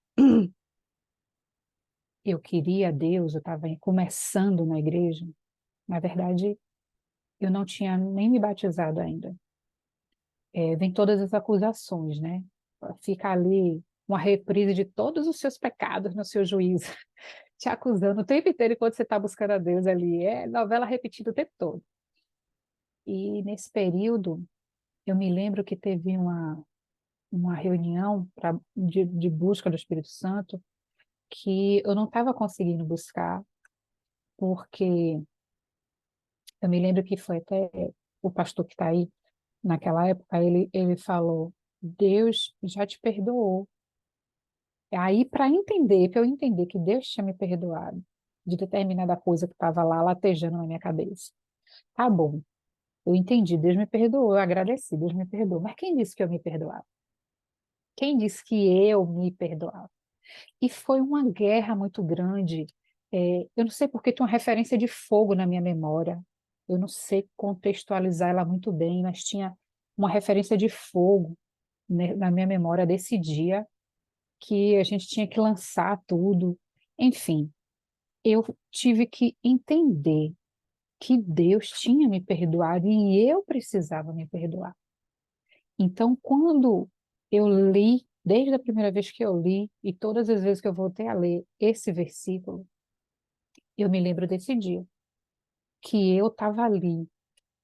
[SPEAKER 1] eu queria Deus, eu estava começando na igreja. Na verdade, eu não tinha nem me batizado ainda. Vem todas as acusações, né? Fica ali uma reprise de todos os seus pecados no seu juízo, te acusando o tempo inteiro enquanto você está buscando a Deus ali. É novela repetida o tempo todo. E nesse período, eu me lembro que teve uma reunião de busca do Espírito Santo que eu não estava conseguindo buscar, porque eu me lembro que foi até o pastor que está aí, naquela época, ele falou: Deus já te perdoou. Aí, para eu entender que Deus tinha me perdoado de determinada coisa que estava lá latejando na minha cabeça. Tá bom, eu entendi, Deus me perdoou, eu agradeci, Deus me perdoou. Mas quem disse que eu me perdoava? Quem disse que eu me perdoava? E foi uma guerra muito grande. Eu não sei porque tem uma referência de fogo na minha memória. Eu não sei contextualizar ela muito bem, mas tinha uma referência de fogo, né, na minha memória desse dia que a gente tinha que lançar tudo. Enfim, eu tive que entender que Deus tinha me perdoado e eu precisava me perdoar. Então, quando eu li, desde a primeira vez que eu li e todas as vezes que eu voltei a ler esse versículo, eu me lembro desse dia, que eu estava ali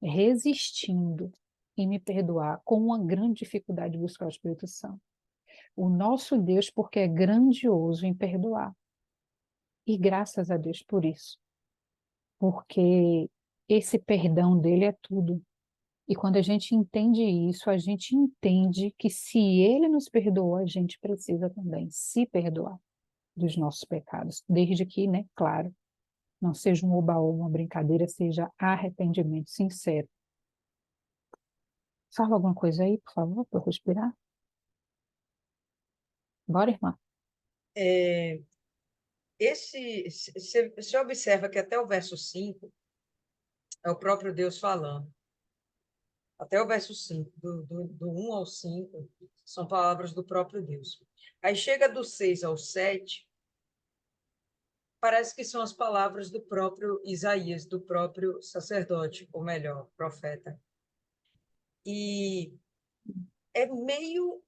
[SPEAKER 1] resistindo em me perdoar, com uma grande dificuldade de buscar o Espírito Santo. O nosso Deus, porque é grandioso em perdoar. E graças a Deus por isso, porque esse perdão dele é tudo. E quando a gente entende isso, a gente entende que se ele nos perdoou, a gente precisa também se perdoar dos nossos pecados, desde que, né, claro, não seja um oba-oba, uma brincadeira, seja arrependimento sincero. Fala alguma coisa aí, por favor, para eu respirar? Bora, irmã?
[SPEAKER 3] É, você observa que até o verso 5 é o próprio Deus falando. Até o verso 5, do 1 ao 5, são palavras do próprio Deus. Aí chega do 6 ao 7, parece que são as palavras do próprio Isaías, do próprio sacerdote, ou melhor, profeta. E é meio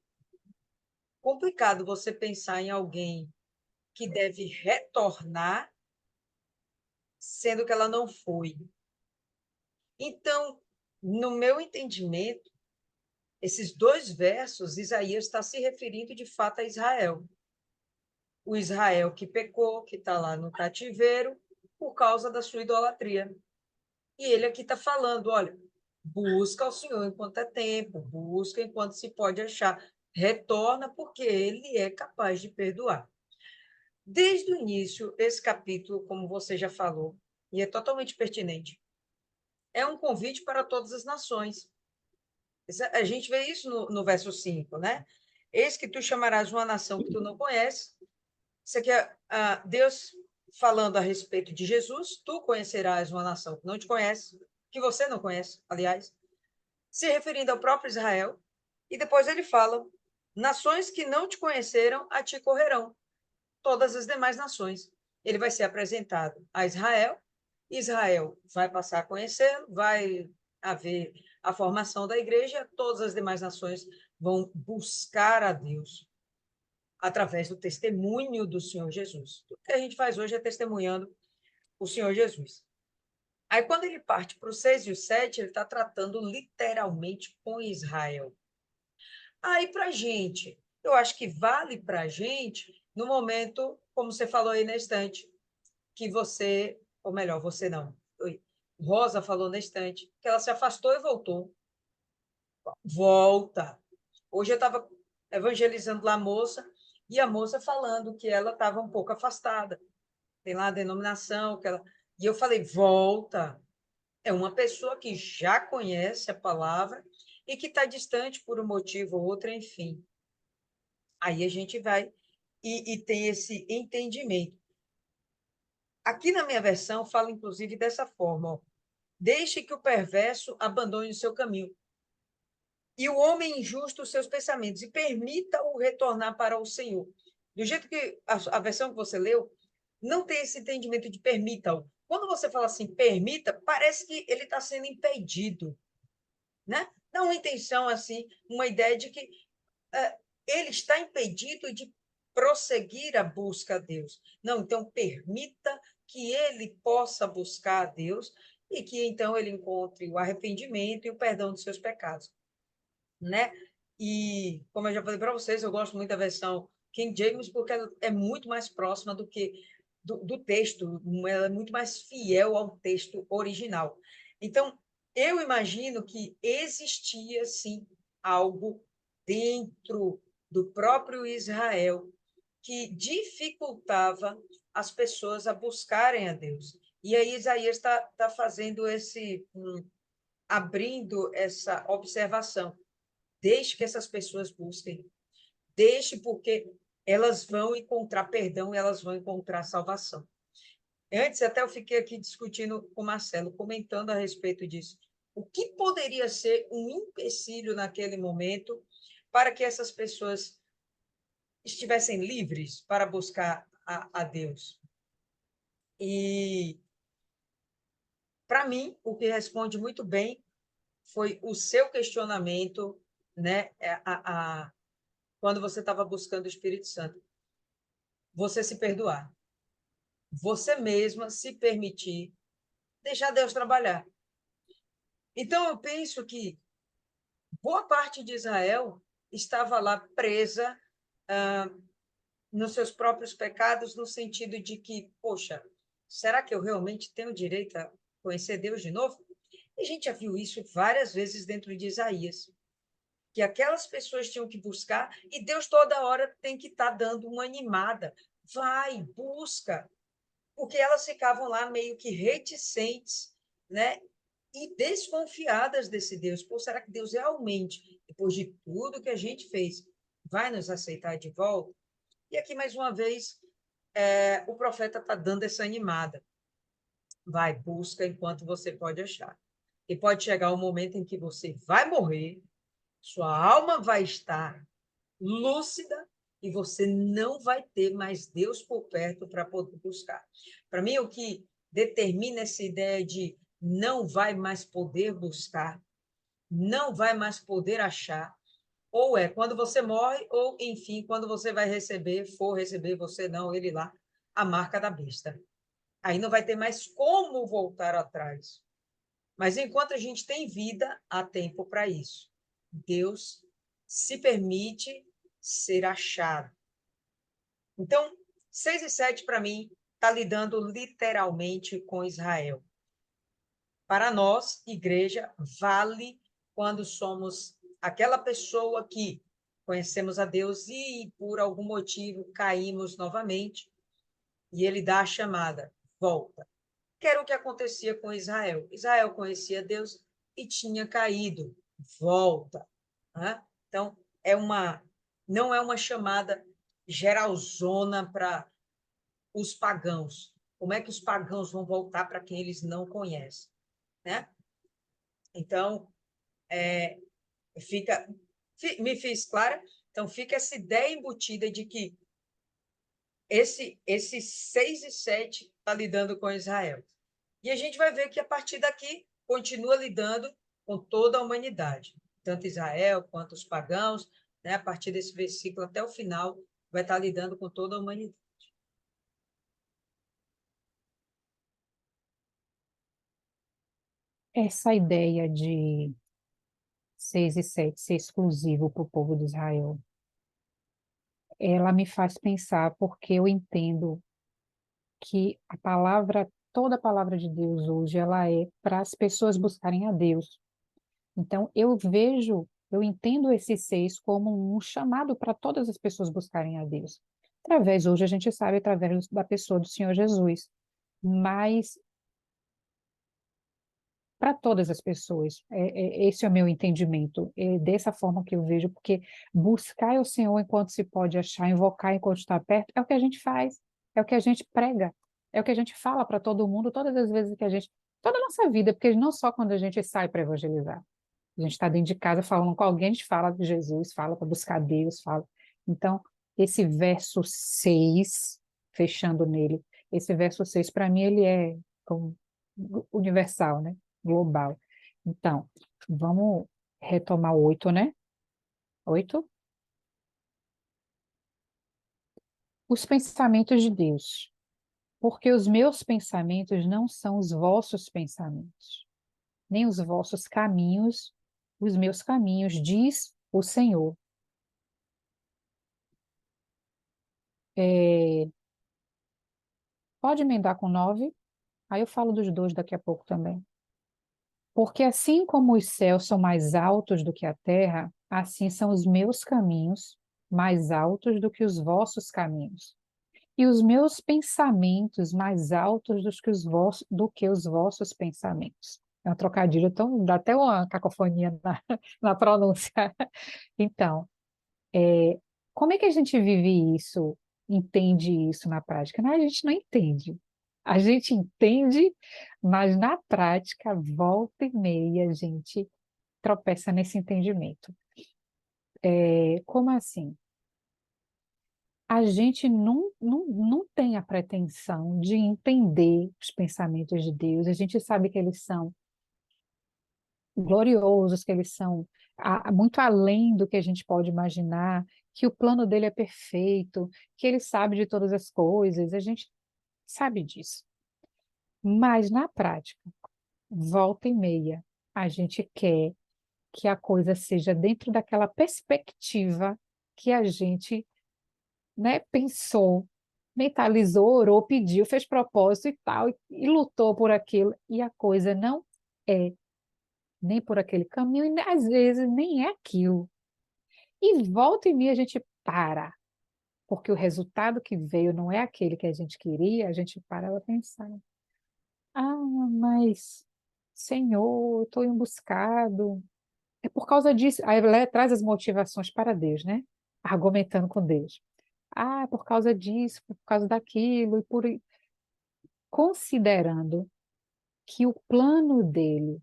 [SPEAKER 3] complicado você pensar em alguém que deve retornar, sendo que ela não foi. Então, no meu entendimento, esses dois versos, Isaías está se referindo de fato a Israel. O Israel que pecou, que está lá no cativeiro, por causa da sua idolatria. E ele aqui está falando: olha, busca ao Senhor enquanto é tempo, busca enquanto se pode achar, retorna, porque ele é capaz de perdoar. Desde o início, esse capítulo, como você já falou, e é totalmente pertinente, é um convite para todas as nações. A gente vê isso no verso 5, né? Eis que tu chamarás uma nação que tu não conheces. Isso aqui é Deus falando a respeito de Jesus. Tu conhecerás uma nação que não te conhece, que você não conhece, aliás, se referindo ao próprio Israel. E depois ele fala: nações que não te conheceram, a ti correrão. Todas as demais nações. Ele vai ser apresentado a Israel. Israel vai passar a conhecê-lo, vai haver a formação da igreja, todas as demais nações vão buscar a Deus através do testemunho do Senhor Jesus. O que a gente faz hoje é testemunhando o Senhor Jesus. Aí, quando ele parte para o 6 e o 7, ele está tratando literalmente com Israel. Aí, para a gente, eu acho que vale para a gente, no momento, como você falou aí na estante, que você, ou melhor, você não, Rosa falou na estante, que ela se afastou e voltou. Volta. Hoje eu estava evangelizando lá a moça, e a moça falando que ela estava um pouco afastada. Tem lá a denominação, que ela... E eu falei, volta. É uma pessoa que já conhece a palavra e que está distante por um motivo ou outro, enfim. Aí a gente vai e tem esse entendimento. Aqui na minha versão fala, inclusive, dessa forma, ó, deixe que o perverso abandone o seu caminho e o homem injusto os seus pensamentos, e permita-o retornar para o Senhor. Do jeito que a versão que você leu, não tem esse entendimento de permita-o. Quando você fala assim, permita, parece que ele está sendo impedido, né? Dá uma intenção assim, uma ideia de que ele está impedido de prosseguir a busca a Deus. Não, então permita que ele possa buscar a Deus e que então ele encontre o arrependimento e o perdão dos seus pecados, né? E como eu já falei para vocês, eu gosto muito da versão King James porque ela é muito mais próxima do que do texto, ela é muito mais fiel ao texto original. Então, eu imagino que existia, sim, algo dentro do próprio Israel que dificultava as pessoas a buscarem a Deus. E aí Isaías está fazendo abrindo essa observação. Deixe que essas pessoas busquem. Deixe porque elas vão encontrar perdão e elas vão encontrar salvação. Antes, até eu fiquei aqui discutindo com o Marcelo, comentando a respeito disso. O que poderia ser um empecilho naquele momento para que essas pessoas estivessem livres para buscar a Deus? E, para mim, o que responde muito bem foi o seu questionamento, né, quando você estava buscando o Espírito Santo. Você se perdoar. Você mesma se permitir deixar Deus trabalhar. Então, eu penso que boa parte de Israel estava lá presa nos seus próprios pecados, no sentido de que, poxa, será que eu realmente tenho direito a conhecer Deus de novo? E a gente já viu isso várias vezes dentro de Isaías, que aquelas pessoas tinham que buscar e Deus toda hora tem que estar dando uma animada. Vai, busca, porque elas ficavam lá meio que reticentes, né? E desconfiadas desse Deus. Pô, será que Deus realmente, depois de tudo que a gente fez, vai nos aceitar de volta? E aqui, mais uma vez, o profeta está dando essa animada. Vai, busca enquanto você pode achar. E pode chegar um momento em que você vai morrer, sua alma vai estar lúcida e você não vai ter mais Deus por perto para poder buscar. Para mim, o que determina essa ideia de não vai mais poder buscar, não vai mais poder achar, ou é quando você morre, ou, enfim, quando você vai receber, for receber, você não, ele lá, a marca da besta. Aí não vai ter mais como voltar atrás. Mas enquanto a gente tem vida, há tempo para isso. Deus se permite ser achado. Então, 6 e 7 para mim, está lidando literalmente com Israel. Para nós, igreja, vale quando somos aquela pessoa que conhecemos a Deus e, por algum motivo, caímos novamente, e ele dá a chamada, volta. Que era o que acontecia com Israel. Israel conhecia Deus e tinha caído, volta. Né? Então, não é uma chamada geralzona para os pagãos. Como é que os pagãos vão voltar para quem eles não conhecem? Né? Então, fica, me fiz clara? Então, fica essa ideia embutida de que esse 6 e 7 está lidando com Israel. E a gente vai ver que, a partir daqui, continua lidando com toda a humanidade, tanto Israel quanto os pagãos, né? A partir desse versículo até o final, vai estar lidando com toda a humanidade.
[SPEAKER 1] Essa ideia de 6 e 7 ser exclusivo para o povo de Israel, ela me faz pensar, porque eu entendo que toda a palavra de Deus hoje, ela é para as pessoas buscarem a Deus. Então, eu vejo Eu entendo esses 6 como um chamado para todas as pessoas buscarem a Deus. Através, hoje a gente sabe, através da pessoa do Senhor Jesus. Mas para todas as pessoas. Esse é o meu entendimento. É dessa forma que eu vejo, porque buscar o Senhor enquanto se pode achar, invocar enquanto está perto, é o que a gente faz, é o que a gente prega, é o que a gente fala para todo mundo, todas as vezes que a gente. Toda a nossa vida, porque não só quando a gente sai para evangelizar. A gente está dentro de casa falando com alguém, a gente fala de Jesus, fala para buscar Deus, fala. Então, esse verso 6 fechando nele, esse verso 6 para mim, ele é como universal, né? Global. Então, vamos retomar o 8, né? 8. Os pensamentos de Deus. Porque os meus pensamentos não são os vossos pensamentos, nem os vossos caminhos, os meus caminhos, diz o Senhor. É, pode emendar com 9, aí eu falo dos dois daqui a pouco também. Porque assim como os céus são mais altos do que a terra, assim são os meus caminhos mais altos do que os vossos caminhos, e os meus pensamentos mais altos do que os vossos pensamentos. É um trocadilho, tão, dá até uma cacofonia na pronúncia. Então, como é que a gente vive isso, entende isso na prática? Não, a gente não entende. A gente entende, mas na prática, volta e meia, a gente tropeça nesse entendimento. Como assim? A gente não tem a pretensão de entender os pensamentos de Deus, a gente sabe que eles são gloriosos, que eles são muito além do que a gente pode imaginar, que o plano dele é perfeito, que ele sabe de todas as coisas, a gente sabe disso. Mas na prática, volta e meia, a gente quer que a coisa seja dentro daquela perspectiva que a gente, né, pensou, mentalizou, orou, pediu, fez propósito e tal, e lutou por aquilo, e a coisa não é nem por aquele caminho, e às vezes nem é aquilo. E volta e meia a gente para, porque o resultado que veio não é aquele que a gente queria, a gente para para pensar. Ah, mas, Senhor, eu estou emboscado. É por causa disso. Aí ela traz as motivações para Deus, né? Argumentando com Deus. Ah, é por causa disso, por causa daquilo, e por considerando que o plano dele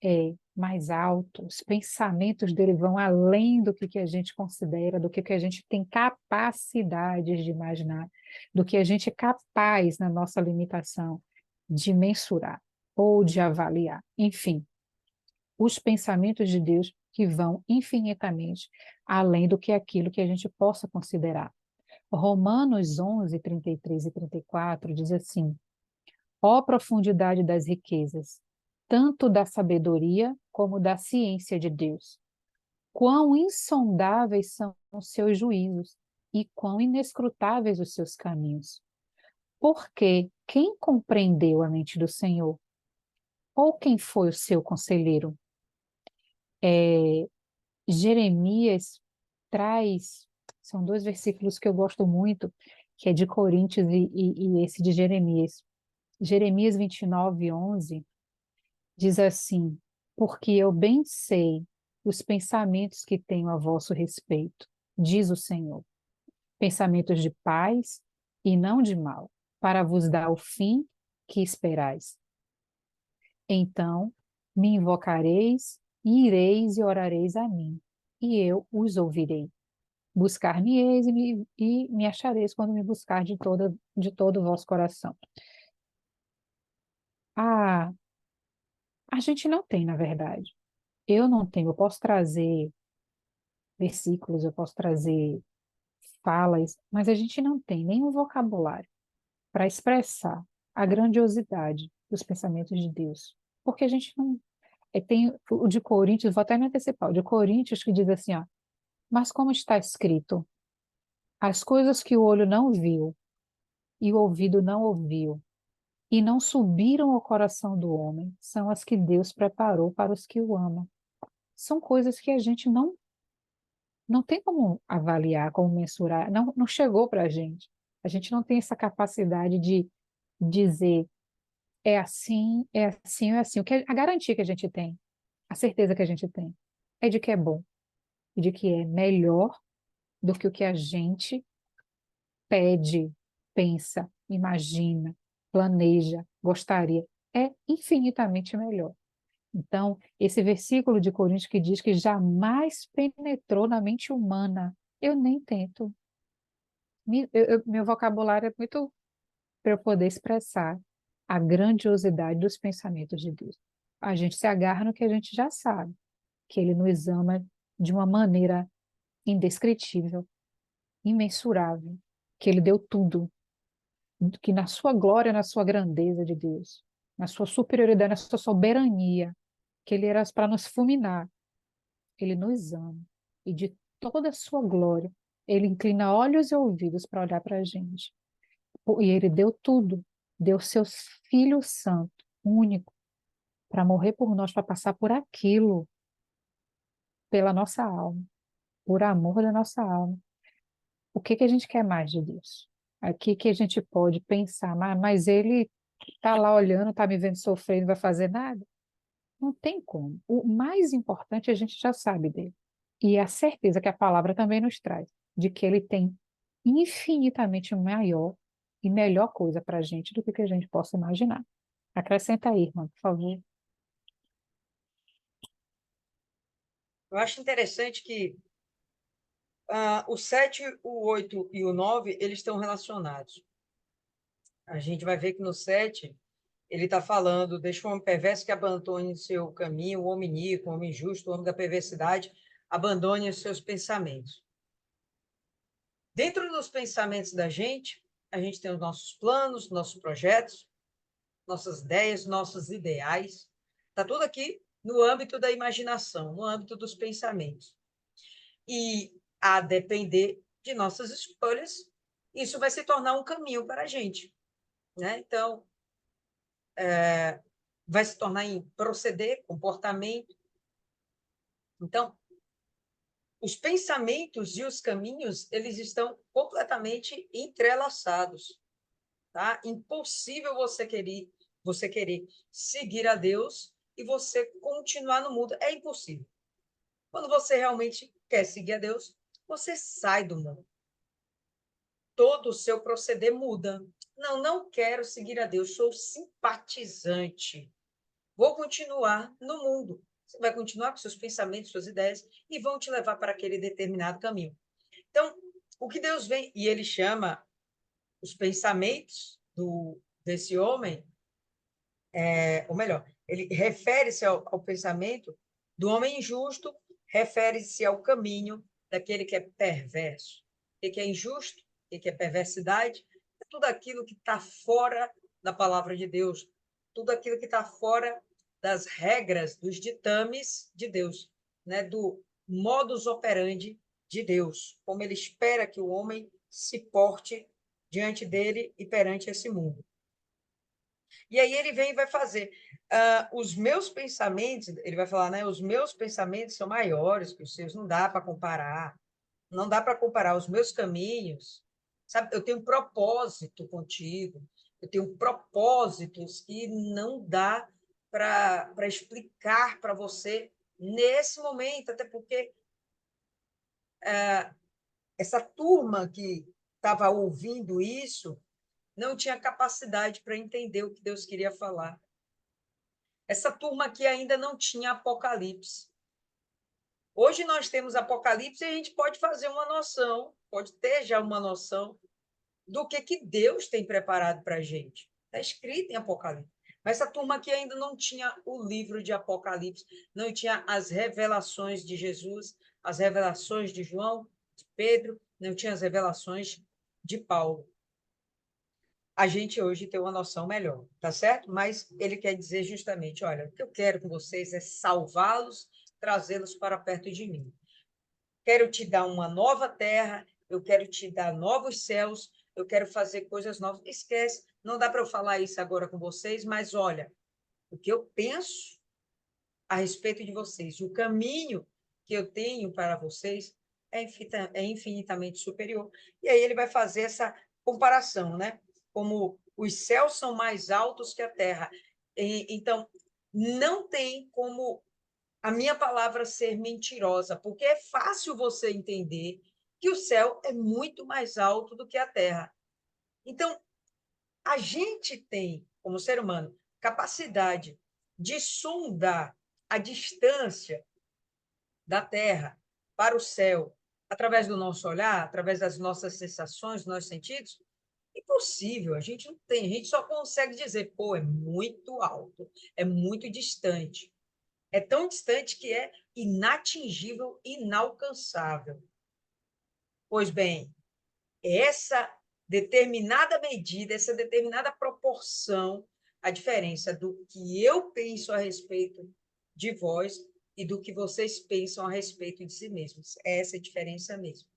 [SPEAKER 1] é mais alto, os pensamentos dele vão além do que a gente considera, do que a gente tem capacidade de imaginar, do que a gente é capaz, na nossa limitação, de mensurar ou de avaliar. Enfim, os pensamentos de Deus que vão infinitamente além do que aquilo que a gente possa considerar. Romanos 11, 33 e 34 diz assim: ó profundidade das riquezas, tanto da sabedoria como da ciência de Deus. Quão insondáveis são os seus juízos e quão inescrutáveis os seus caminhos. Porque quem compreendeu a mente do Senhor? Ou quem foi o seu conselheiro? É, Jeremias traz, são dois versículos que eu gosto muito, que é de Coríntios e esse de Jeremias. Jeremias 29, 11 diz assim: porque eu bem sei os pensamentos que tenho a vosso respeito, diz o Senhor, pensamentos de paz e não de mal, para vos dar o fim que esperais. Então me invocareis, e ireis e orareis a mim, e eu os ouvirei. Buscar-me-eis e me achareis quando me buscar de todo o vosso coração. Ah, a gente não tem, na verdade. Eu não tenho. Eu posso trazer versículos, eu posso trazer falas, mas a gente não tem nenhum vocabulário para expressar a grandiosidade dos pensamentos de Deus. Porque a gente não. Tem o de Coríntios, vou até me antecipar, o de Coríntios que diz assim, ó, mas como está escrito, as coisas que o olho não viu e o ouvido não ouviu e não subiram ao coração do homem são as que Deus preparou para os que o amam. são coisas que a gente não tem como avaliar, como mensurar, não chegou para a gente. A gente não tem essa capacidade de dizer é assim, é assim, é assim. A garantia que a gente tem, a certeza que a gente tem, é de que é bom, e de que é melhor do que o que a gente pede, pensa, imagina, planeja, gostaria. É infinitamente melhor. Então, esse versículo de Coríntios que diz que jamais penetrou na mente humana, eu nem tento. Meu vocabulário é muito para eu poder expressar a grandiosidade dos pensamentos de Deus. A gente se agarra no que a gente já sabe, que Ele nos ama de uma maneira indescritível, imensurável, que Ele deu tudo, que na sua glória, na sua grandeza de Deus, na sua superioridade, na sua soberania, que Ele era para nos fulminar. Ele nos ama e de toda a sua glória, Ele inclina olhos e ouvidos para olhar para a gente. E Ele deu tudo, deu seu Filho Santo, único, para morrer por nós, para passar por aquilo, pela nossa alma, por amor da nossa alma. O que que a gente quer mais de Deus? Aqui que a gente pode pensar, mas Ele está lá olhando, está me vendo sofrendo, não vai fazer nada? Não tem como. O mais importante a gente já sabe dele. E a certeza que a palavra também nos traz, de que ele tem infinitamente maior e melhor coisa para a gente do que a gente possa imaginar. Acrescenta aí, irmã, por favor.
[SPEAKER 3] Eu acho interessante que o 7, o 8 e o 9, eles estão relacionados. A gente vai ver que no 7, ele está falando, deixa o homem perverso que abandone seu caminho, o homem iníquo, o homem injusto, o homem da perversidade, abandone os seus pensamentos. Dentro dos pensamentos da gente, a gente tem os nossos planos, nossos projetos, nossas ideias, nossos ideais. Está tudo aqui no âmbito da imaginação, no âmbito dos pensamentos. E, a depender de nossas escolhas, isso vai se tornar um caminho para a gente. Né? Então, vai se tornar em proceder, comportamento. Então, os pensamentos e os caminhos, eles estão completamente entrelaçados. Tá? Impossível você querer seguir a Deus e você continuar no mundo. É impossível. Quando você realmente quer seguir a Deus, você sai do mundo. Todo o seu proceder muda. Não quero seguir a Deus, sou simpatizante. Vou continuar no mundo. Você vai continuar com seus pensamentos, suas ideias, e vão te levar para aquele determinado caminho. Então, o que Deus vem, e ele chama os pensamentos desse homem, ou melhor, ele refere-se ao pensamento do homem injusto, refere-se ao caminho daquele que é perverso. O que é injusto? O que é perversidade? É tudo aquilo que está fora da palavra de Deus, tudo aquilo que está fora das regras, dos ditames de Deus, né? Do modus operandi de Deus, como ele espera que o homem se porte diante dele e perante esse mundo. E aí ele vem e vai fazer. Os meus pensamentos, ele vai falar, né? Os meus pensamentos são maiores que os seus, não dá para comparar. Não dá para comparar os meus caminhos. Sabe, eu tenho um propósito contigo, eu tenho propósitos que não dá para explicar para você nesse momento, até porque essa turma que estava ouvindo isso não tinha capacidade para entender o que Deus queria falar. Essa turma aqui ainda não tinha Apocalipse. Hoje nós temos Apocalipse e a gente pode fazer uma noção, pode ter já uma noção do que Deus tem preparado para a gente. Está escrito em Apocalipse. Mas essa turma aqui ainda não tinha o livro de Apocalipse, não tinha as revelações de Jesus, as revelações de João, de Pedro, não tinha as revelações de Paulo. A gente hoje tem uma noção melhor, tá certo? Mas ele quer dizer justamente, olha, o que eu quero com vocês é salvá-los, trazê-los para perto de mim. Quero te dar uma nova terra, eu quero te dar novos céus, eu quero fazer coisas novas. Esquece, não dá para eu falar isso agora com vocês, mas olha, o que eu penso a respeito de vocês. O caminho que eu tenho para vocês é infinitamente superior. E aí ele vai fazer essa comparação, né? Como os céus são mais altos que a terra. Então, não tem como a minha palavra ser mentirosa, porque é fácil você entender que o céu é muito mais alto do que a terra. Então, a gente tem, como ser humano, capacidade de sondar a distância da Terra para o céu através do nosso olhar, através das nossas sensações, dos nossos sentidos. Impossível, a gente não tem, a gente só consegue dizer, pô, é muito alto, é muito distante. É tão distante que é inatingível, inalcançável. Pois bem, essa determinada medida, essa determinada proporção, a diferença do que eu penso a respeito de vós e do que vocês pensam a respeito de si mesmos. É essa a diferença mesmo.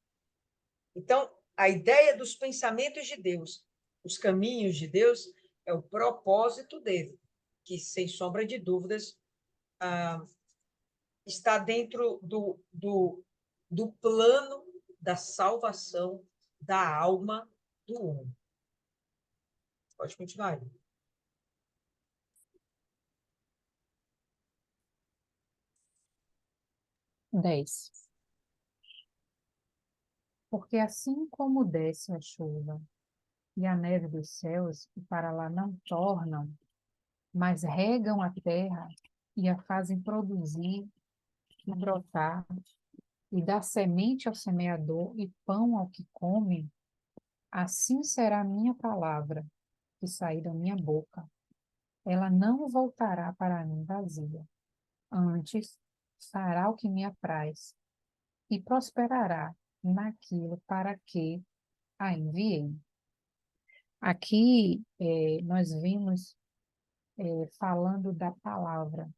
[SPEAKER 3] Então, a ideia dos pensamentos de Deus, os caminhos de Deus, é o propósito dele, que, sem sombra de dúvidas, está dentro do plano da salvação da alma do homem. Pode continuar.
[SPEAKER 1] 10. Porque assim como desce a chuva e a neve dos céus, e para lá não tornam, mas regam a terra e a fazem produzir e brotar, e dá semente ao semeador e pão ao que come, assim será a minha palavra que sair da minha boca. Ela não voltará para mim vazia. Antes, fará o que me apraz e prosperará naquilo para que a enviei. Aqui nós vimos falando da palavra.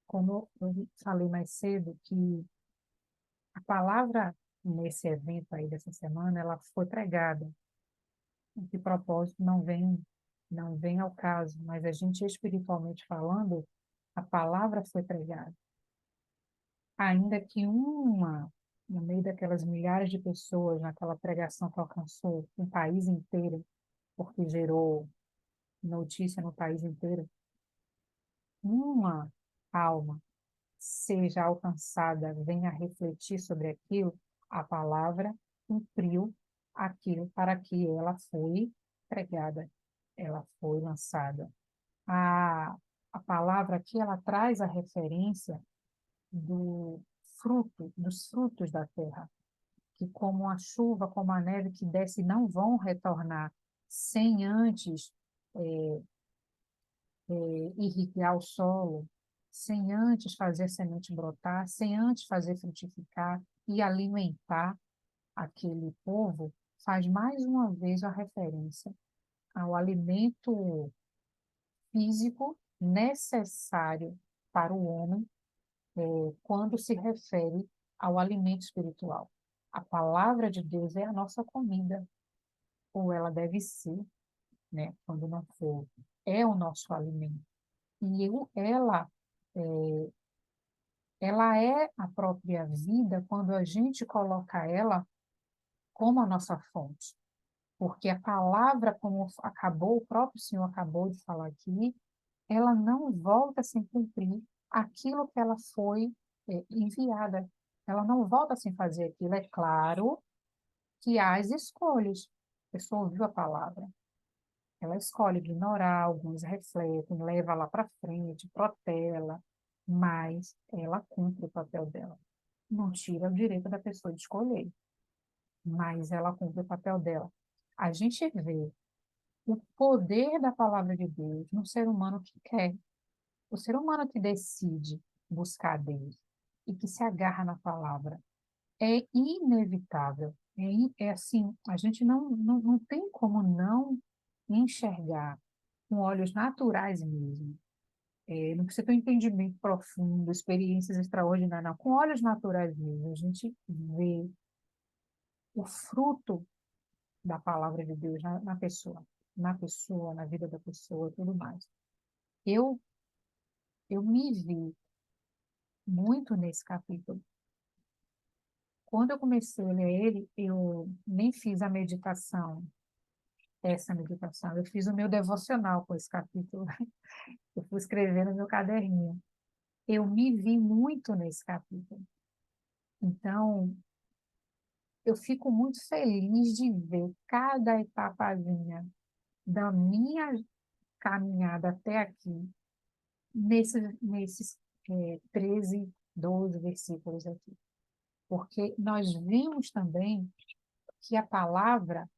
[SPEAKER 1] Como eu falei mais cedo, que a palavra nesse evento aí dessa semana, ela foi pregada. De propósito não vem ao caso, mas a gente espiritualmente falando, a palavra foi pregada. Ainda que no meio daquelas milhares de pessoas, naquela pregação que alcançou um país inteiro, porque gerou notícia no país inteiro, uma alma seja alcançada, venha refletir sobre aquilo, a palavra cumpriu aquilo para que ela foi pregada, ela foi lançada. A, a palavra aqui, ela traz a referência dos frutos da terra, que como a chuva, como a neve que desce, não vão retornar sem antes irrigar o solo, sem antes fazer a semente brotar, sem antes fazer frutificar e alimentar aquele povo, faz mais uma vez a referência ao alimento físico necessário para o homem quando se refere ao alimento espiritual. A palavra de Deus é a nossa comida, ou ela deve ser, né, quando não for, é o nosso alimento. E é, ela é a própria vida quando a gente coloca ela como a nossa fonte. Porque a palavra, como acabou, o próprio Senhor acabou de falar aqui, ela não volta sem cumprir aquilo que ela foi enviada. Ela não volta sem fazer aquilo. É claro que há as escolhas. A pessoa ouviu a palavra, ela escolhe ignorar, alguns refletem, leva lá para frente, protela, mas ela cumpre o papel dela. Não tira o direito da pessoa de escolher, mas ela cumpre o papel dela. A gente vê o poder da palavra de Deus no ser humano que quer, o ser humano que decide buscar Deus e que se agarra na palavra. É inevitável. É assim, a gente não tem como não enxergar com olhos naturais mesmo. Não precisa ter um entendimento profundo, experiências extraordinárias, não. Com olhos naturais mesmo, a gente vê o fruto da palavra de Deus na pessoa, na vida da pessoa, e tudo mais. Eu, eu me vi muito nesse capítulo. Quando eu comecei a ler ele, eu nem fiz a meditação, essa meditação, eu fiz o meu devocional com esse capítulo. Eu fui escrever no meu caderninho. Eu me vi muito nesse capítulo. Então, eu fico muito feliz de ver cada etapazinha da minha caminhada até aqui, nesses 13, 12 versículos aqui. Porque nós vimos também que a palavra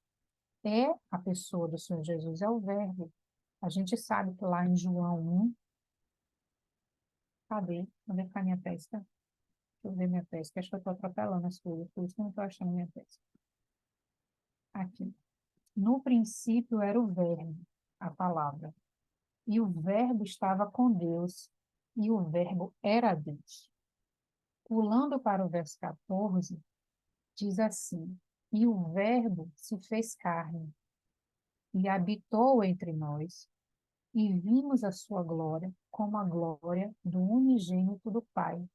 [SPEAKER 1] é a pessoa do Senhor Jesus, é o Verbo. A gente sabe que lá em João 1, cadê? Onde é que está a minha testa? Deixa eu ver minha testa, acho que eu estou atropelando as coisas, por isso que eu não estou achando minha testa. Aqui. No princípio era o Verbo, a palavra. E o Verbo estava com Deus, e o Verbo era Deus. Pulando para o verso 14, diz assim: E o Verbo se fez carne, e habitou entre nós, e vimos a sua glória como a glória do unigênito do Pai,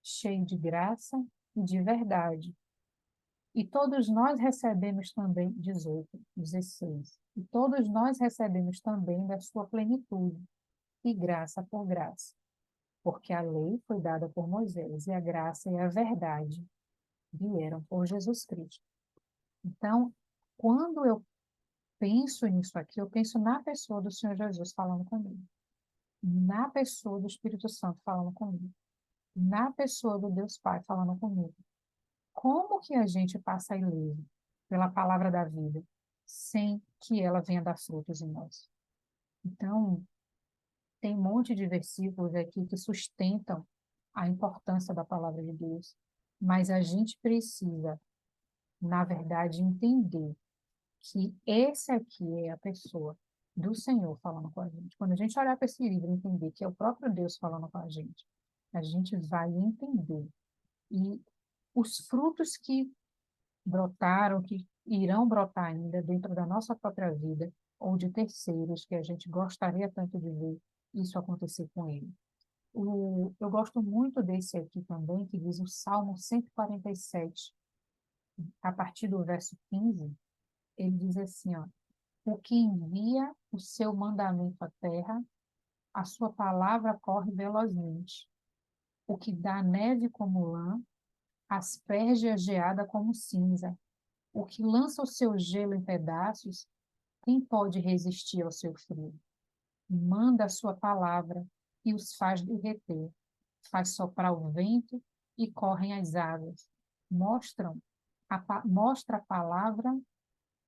[SPEAKER 1] cheio de graça e de verdade. E todos nós recebemos também, 18, 16, e todos nós recebemos também da sua plenitude, e graça por graça. Porque a lei foi dada por Moisés, e a graça e a verdade vieram por Jesus Cristo. Então, quando eu penso nisso aqui, eu penso na pessoa do Senhor Jesus falando comigo, na pessoa do Espírito Santo falando comigo, na pessoa do Deus Pai falando comigo. Como que a gente passa ileso pela palavra da vida sem que ela venha dar frutos em nós? Então, tem um monte de versículos aqui que sustentam a importância da palavra de Deus, mas a gente precisa, na verdade, entender que esse aqui é a pessoa do Senhor falando com a gente. Quando a gente olhar para esse livro e entender que é o próprio Deus falando com a gente vai entender. E os frutos que brotaram, que irão brotar ainda dentro da nossa própria vida, ou de terceiros, que a gente gostaria tanto de ver isso acontecer com ele. Eu gosto muito desse aqui também, que diz o Salmo 147, a partir do verso 15, ele diz assim, ó: O que envia o seu mandamento à terra, a sua palavra corre velozmente. O que dá neve como lã, asperge a geada como cinza. O que lança o seu gelo em pedaços, quem pode resistir ao seu frio? Manda a sua palavra e os faz derreter. Faz soprar o vento e correm as águas. Mostra a palavra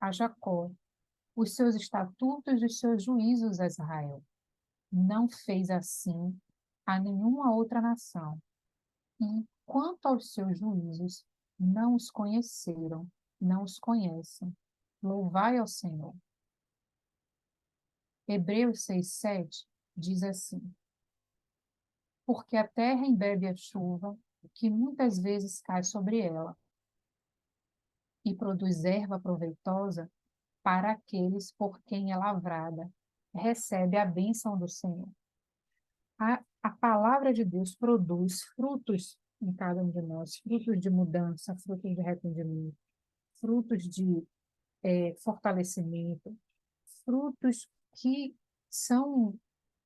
[SPEAKER 1] a Jacó, os seus estatutos e os seus juízos a Israel. Não fez assim a nenhuma outra nação. E, quanto aos seus juízos, não os conheceram, não os conhecem. Louvai ao Senhor. Hebreus 6:7 diz assim: Porque a terra embebe a chuva, que muitas vezes cai sobre ela, e produz erva proveitosa para aqueles por quem é lavrada. Recebe a bênção do Senhor. A palavra de Deus produz frutos em cada um de nós, frutos de mudança, frutos de arrependimento, frutos de fortalecimento, frutos que são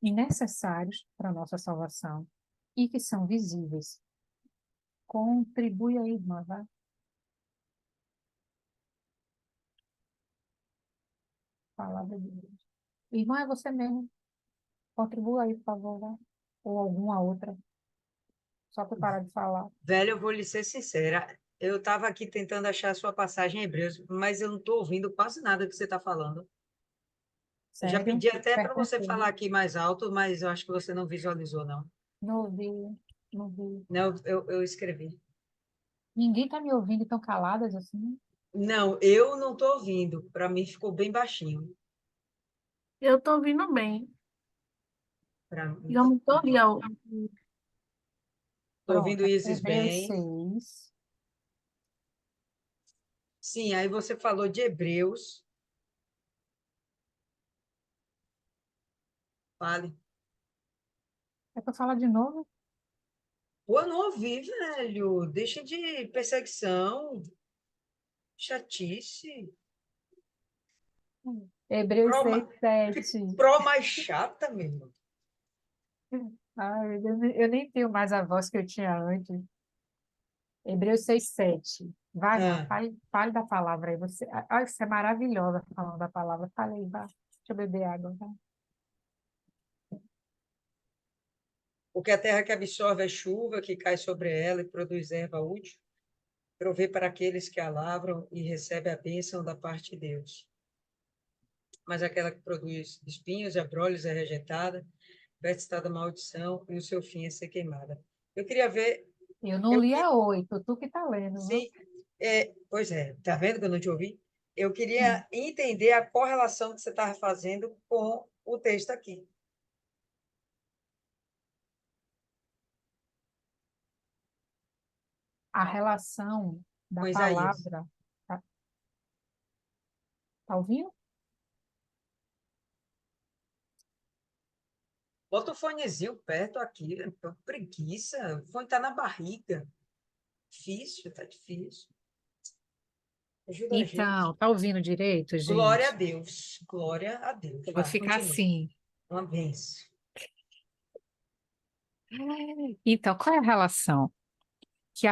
[SPEAKER 1] necessários para a nossa salvação e que são visíveis. Contribui aí, irmã, vai. Palavra de Deus. Irmã, é você mesmo. Contribua aí, por favor, vai. Ou alguma outra, só para parar de falar.
[SPEAKER 3] Velho, eu vou lhe ser sincera. Eu estava aqui tentando achar a sua passagem em Hebreus, mas eu não estou ouvindo quase nada que você está falando. Eu já
[SPEAKER 1] Sério?
[SPEAKER 3] pedi até para você
[SPEAKER 1] Perguntei.
[SPEAKER 3] falar aqui mais alto, mas eu acho que você não visualizou, não.
[SPEAKER 1] Não ouvi, não vi.
[SPEAKER 3] Não, eu escrevi.
[SPEAKER 1] Ninguém está me ouvindo tão caladas assim?
[SPEAKER 3] Não, eu não estou ouvindo. Para mim ficou bem baixinho.
[SPEAKER 4] Eu tô ouvindo bem.
[SPEAKER 3] Para mim.
[SPEAKER 4] Eu não tô ouvindo.
[SPEAKER 3] Estou ouvindo
[SPEAKER 1] Pronto,
[SPEAKER 3] Isis
[SPEAKER 1] Hebreus
[SPEAKER 3] bem.
[SPEAKER 1] 6.
[SPEAKER 3] Sim, aí você falou de Hebreus. Fale.
[SPEAKER 1] É para falar de novo?
[SPEAKER 3] Pô, eu não ouvi, velho. Deixa de perseguição, chatice.
[SPEAKER 1] Hebreus
[SPEAKER 3] Pró,
[SPEAKER 1] 6,
[SPEAKER 3] que
[SPEAKER 1] 7.
[SPEAKER 3] pró mais chata, mesmo.
[SPEAKER 1] Ai, eu nem tenho mais a voz que eu tinha antes. Hebreus 6, 7. Vai lá,
[SPEAKER 3] Ah,
[SPEAKER 1] fale da palavra aí. Você é maravilhosa falando da palavra. Fale aí, vá. Deixa eu beber água. Vai.
[SPEAKER 3] porque a terra que absorve a chuva, que cai sobre ela e produz erva útil, provê para aqueles que a lavram e recebe a bênção da parte de Deus. Mas aquela que produz espinhos e abrolhos é rejeitada, vai estar da maldição e o seu fim é ser queimada. Eu queria ver,
[SPEAKER 1] Eu não
[SPEAKER 3] eu,
[SPEAKER 1] li
[SPEAKER 3] que-
[SPEAKER 1] a 8, tu que tá lendo, viu?
[SPEAKER 3] sim, pois é, tá vendo que eu não te ouvi? Eu queria entender a correlação que você estava fazendo com o texto aqui.
[SPEAKER 1] A relação da
[SPEAKER 3] Com Isaías.
[SPEAKER 1] palavra. Tá, tá ouvindo?
[SPEAKER 3] Bota o fonezinho perto aqui, tô preguiça, o fone tá na barriga. Difícil, tá difícil. Ajuda a gente.
[SPEAKER 1] Então, tá ouvindo direito,
[SPEAKER 3] Glória a
[SPEAKER 1] gente?
[SPEAKER 3] Deus, glória a Deus.
[SPEAKER 1] Eu vou
[SPEAKER 3] Vai,
[SPEAKER 1] ficar
[SPEAKER 3] continua.
[SPEAKER 1] assim.
[SPEAKER 3] Uma benção.
[SPEAKER 1] Então, qual é a relação? Que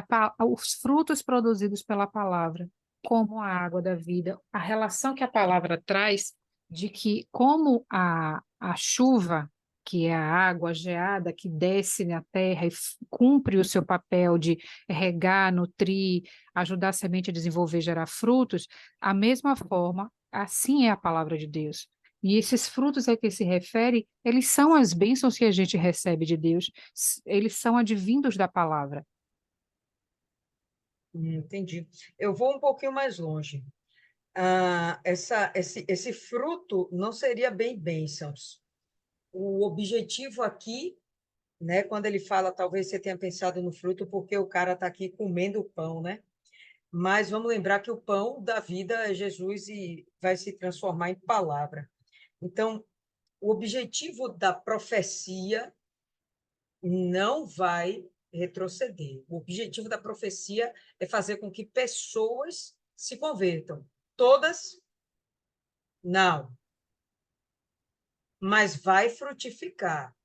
[SPEAKER 1] os frutos produzidos pela palavra, como a água da vida, a relação que a palavra traz de que, como a chuva, que é a água a geada que desce na terra e cumpre o seu papel de regar, nutrir, ajudar a semente a desenvolver e gerar frutos, a mesma forma, assim é a palavra de Deus. E esses frutos a que se refere, eles são as bênçãos que a gente recebe de Deus, eles são advindos da palavra.
[SPEAKER 3] Entendi. Eu vou um pouquinho mais longe. Esse fruto não seria bem bênçãos. O objetivo aqui, né, quando ele fala, talvez você tenha pensado no fruto, porque o cara está aqui comendo o pão, né? Mas vamos lembrar que o pão da vida é Jesus e vai se transformar em palavra. Então, o objetivo da profecia não vai retroceder. O objetivo da profecia é fazer com que pessoas se convertam. Todas, não, mas vai frutificar.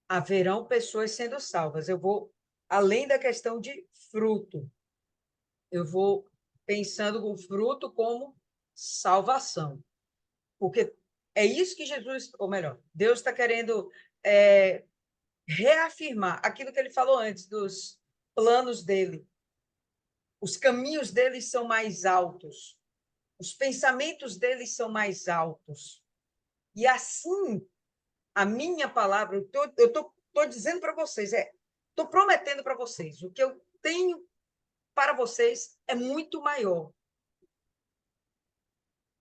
[SPEAKER 3] Haverão pessoas sendo salvas. Eu vou além da questão de fruto. Eu vou pensando o fruto como salvação. Porque é isso que Jesus, ou melhor, Deus está querendo reafirmar aquilo que ele falou antes dos planos dele. Os caminhos deles são mais altos, os pensamentos deles são mais altos. E assim, a minha palavra, eu tô dizendo para vocês, estou prometendo para vocês, o que eu tenho para vocês é muito maior.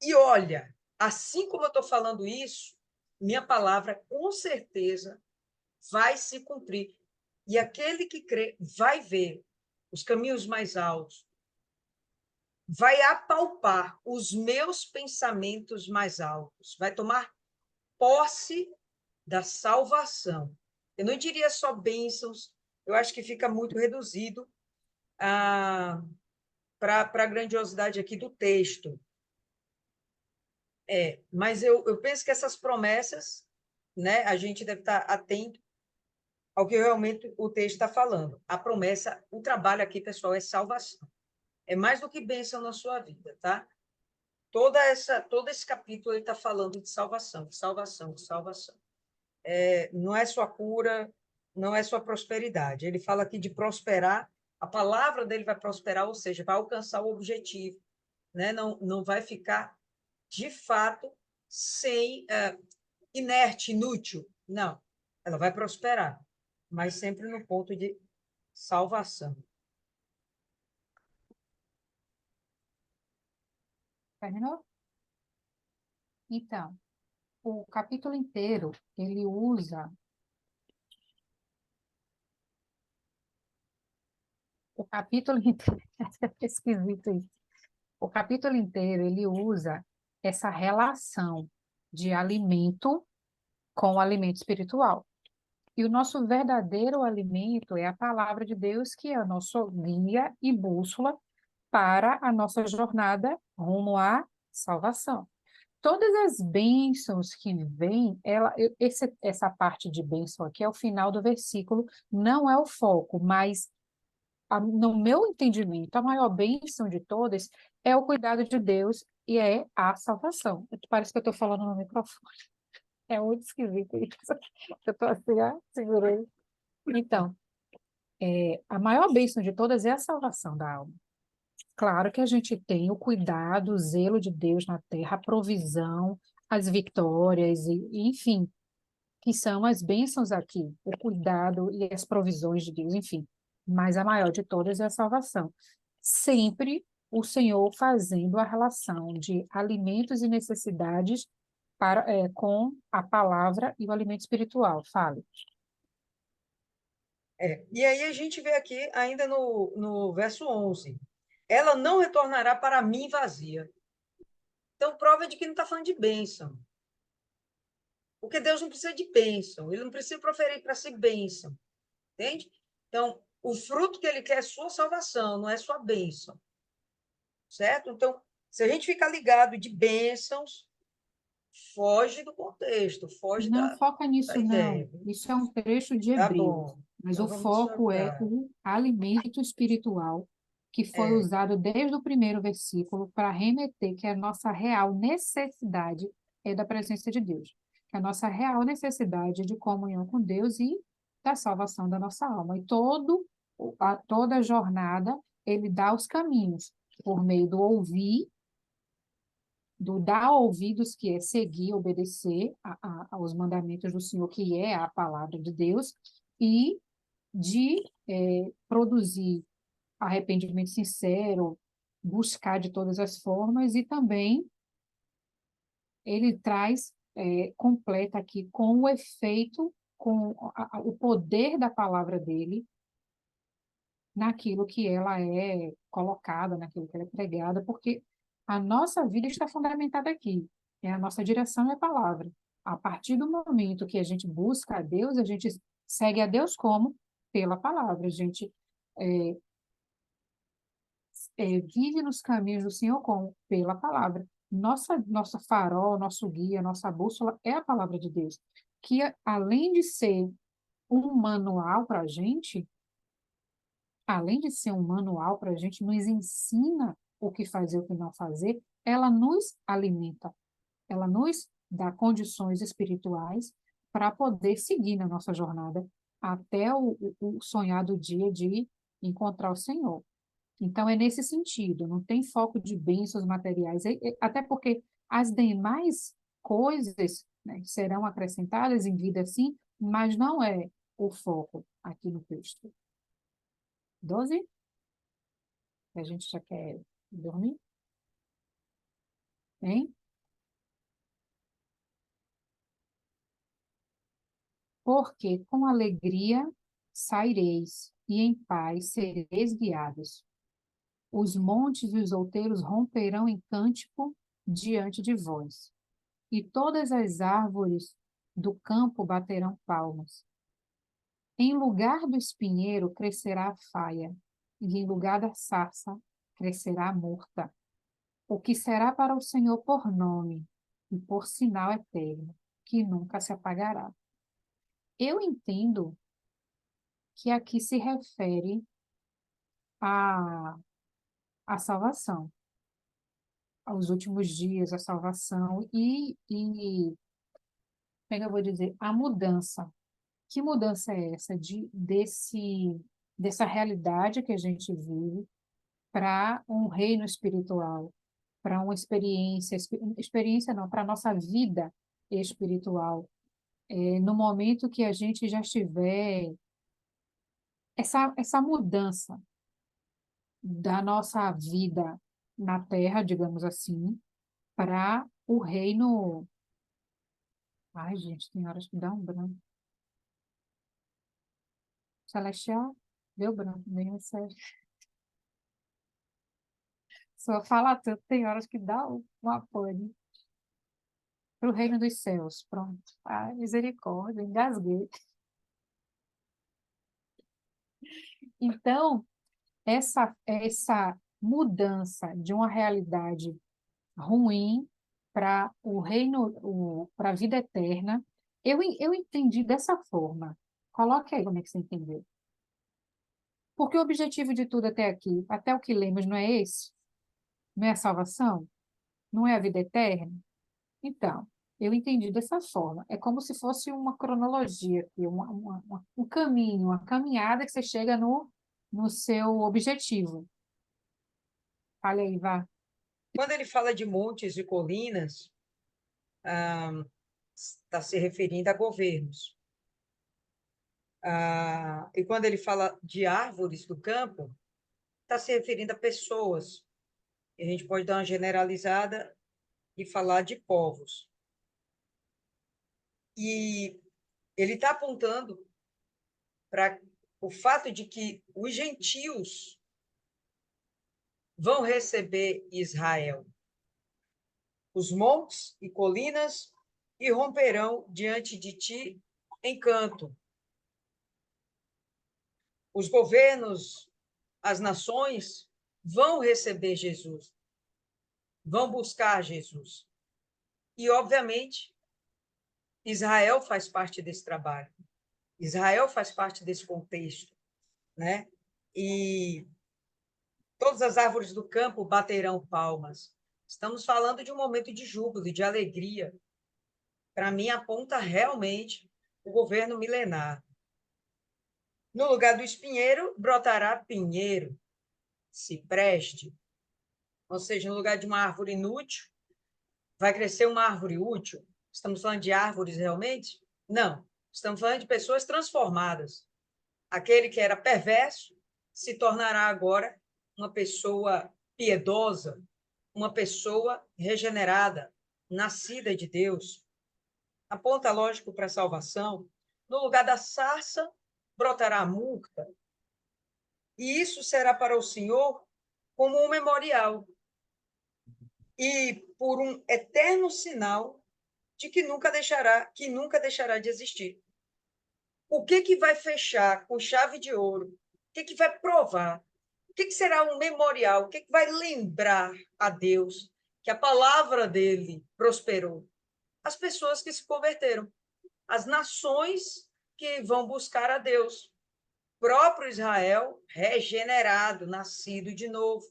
[SPEAKER 3] E olha, assim como eu estou falando isso, minha palavra com certeza vai se cumprir. E aquele que crê vai ver os caminhos mais altos, vai apalpar os meus pensamentos mais altos, vai tomar posse da salvação. Eu não diria só bênçãos, eu acho que fica muito reduzido para a grandiosidade aqui do texto. Mas eu penso que essas promessas, né, a gente deve estar atento ao que realmente o texto está falando. A promessa, o trabalho aqui, pessoal, é salvação. É mais do que bênção na sua vida, tá? Todo esse capítulo ele está falando de salvação, de salvação, de salvação. Não é sua cura, não é sua prosperidade. Ele fala aqui de prosperar, a palavra dele vai prosperar, ou seja, vai alcançar o objetivo, né? Não vai ficar, de fato, sem inerte, inútil. Não, ela vai prosperar, mas sempre no ponto de salvação.
[SPEAKER 1] Terminou? Então, o capítulo inteiro, ele usa, o capítulo inteiro, é esquisito isso. O capítulo inteiro, ele usa essa relação de alimento com o alimento espiritual. E o nosso verdadeiro alimento é a palavra de Deus, que é o nosso guia e bússola para a nossa jornada rumo à salvação. Todas as bênçãos que vêm, essa parte de bênção aqui é o final do versículo, não é o foco, mas no meu entendimento, a maior bênção de todas é o cuidado de Deus e é a salvação. Parece que eu estou falando no microfone. É muito esquisito isso. Eu estou assim, segurei. Então, a maior bênção de todas é a salvação da alma. Claro que a gente tem o cuidado, o zelo de Deus na terra, a provisão, as vitórias, enfim, que são as bênçãos aqui, o cuidado e as provisões de Deus, enfim. Mas a maior de todas é a salvação. Sempre o Senhor fazendo a relação de alimentos e necessidades com a palavra e o alimento espiritual. Fale.
[SPEAKER 3] E aí a gente vê aqui ainda no verso 11. Ela não retornará para mim vazia. Então, prova de que não está falando de bênção. Porque Deus não precisa de bênção. Ele não precisa proferir para si bênção. Entende? Então, o fruto que ele quer é sua salvação, não é sua bênção. Certo? Então, se a gente ficar ligado de bênçãos, foge do contexto, foge
[SPEAKER 1] Não foca
[SPEAKER 3] da
[SPEAKER 1] nisso, não.
[SPEAKER 3] ideia.
[SPEAKER 1] Isso é um trecho de
[SPEAKER 3] Tá
[SPEAKER 1] Hebreus,
[SPEAKER 3] bom.
[SPEAKER 1] mas
[SPEAKER 3] Então,
[SPEAKER 1] o
[SPEAKER 3] vamos
[SPEAKER 1] foco é
[SPEAKER 3] focar.
[SPEAKER 1] o alimento espiritual que foi
[SPEAKER 3] É,
[SPEAKER 1] usado desde o primeiro versículo para remeter que a nossa real necessidade é da presença de Deus, que a nossa real necessidade é de comunhão com Deus e da salvação da nossa alma. E toda a jornada, ele dá os caminhos por meio do ouvir, do dar ouvidos, que é seguir, obedecer aos mandamentos do Senhor, que é a palavra de Deus, e de produzir arrependimento sincero, buscar de todas as formas, e também ele traz, completa aqui com o efeito, com o poder da palavra dele naquilo que ela é colocada, naquilo que ela é pregada, porque a nossa vida está fundamentada aqui. A nossa direção é a palavra. A partir do momento que a gente busca a Deus, a gente segue a Deus como? Pela palavra. A gente é, vive nos caminhos do Senhor como? Pela palavra. Nossa farol, nosso guia, nossa bússola é a palavra de Deus, que além de ser um manual para a gente, além de ser um manual para a gente, nos ensina o que fazer e o que não fazer, ela nos alimenta, ela nos dá condições espirituais para poder seguir na nossa jornada até o sonhado dia de encontrar o Senhor. Então, é nesse sentido, não tem foco de bênçãos materiais, até porque as demais coisas, né, serão acrescentadas em vida, sim, mas não é o foco aqui no texto. 12? A gente já quer dormir, hein? Porque com alegria saireis, e em paz sereis guiados. Os montes e os outeiros romperão em cântico diante de vós, e todas as árvores do campo baterão palmas. Em lugar do espinheiro crescerá a faia, e em lugar da sarça crescerá a murta, o que será para o Senhor por nome e por sinal eterno, que nunca se apagará. Eu entendo que aqui se refere à, à salvação, aos últimos dias, à salvação como é que eu vou dizer, a mudança. Que mudança é essa dessa realidade que a gente vive para um reino espiritual, para uma experiência não, para a nossa vida espiritual, no momento que a gente já estiver, essa mudança da nossa vida na Terra, digamos assim, para o reino. Ai, gente, tem horas que dá um branco. Celestial, deu branco, nem sério. Só fala tanto, tem horas que dá uma pane. Para o reino dos céus, pronto. Ai, misericórdia, engasguei. Então, essa mudança de uma realidade ruim para o reino, para a vida eterna, eu entendi dessa forma. Coloque aí como é que você entendeu. Porque o objetivo de tudo até aqui, até o que lemos, não é esse? Não é a salvação? Não é a vida eterna? Então, eu entendi dessa forma. É como se fosse uma cronologia, aqui, um caminho, uma caminhada que você chega no seu objetivo. Olha aí, vá.
[SPEAKER 3] Quando ele fala de montes e colinas, está se referindo a governos. E quando ele fala de árvores do campo, está se referindo a pessoas. E a gente pode dar uma generalizada e falar de povos. E ele está apontando para o fato de que os gentios vão receber Israel. Os montes e colinas irromperão diante de ti em canto. Os governos, as nações vão receber Jesus, vão buscar Jesus. E, obviamente, Israel faz parte desse trabalho. Israel faz parte desse contexto, né? E todas as árvores do campo baterão palmas. Estamos falando de um momento de júbilo, de alegria. Para mim, aponta realmente o governo milenar. No lugar do espinheiro, brotará pinheiro, cipreste. Ou seja, no lugar de uma árvore inútil, vai crescer uma árvore útil. Estamos falando de árvores realmente? Não. Estamos falando de pessoas transformadas. Aquele que era perverso se tornará agora uma pessoa piedosa, uma pessoa regenerada, nascida de Deus. Aponta, lógico, para a salvação. No lugar da sarça, brotará a murta. E isso será para o Senhor como um memorial e por um eterno sinal de que nunca deixará de existir. O que vai fechar com chave de ouro? O que vai provar? O que será um memorial? O que vai lembrar a Deus que a palavra dele prosperou? As pessoas que se converteram, as nações que vão buscar a Deus, próprio Israel regenerado, nascido de novo.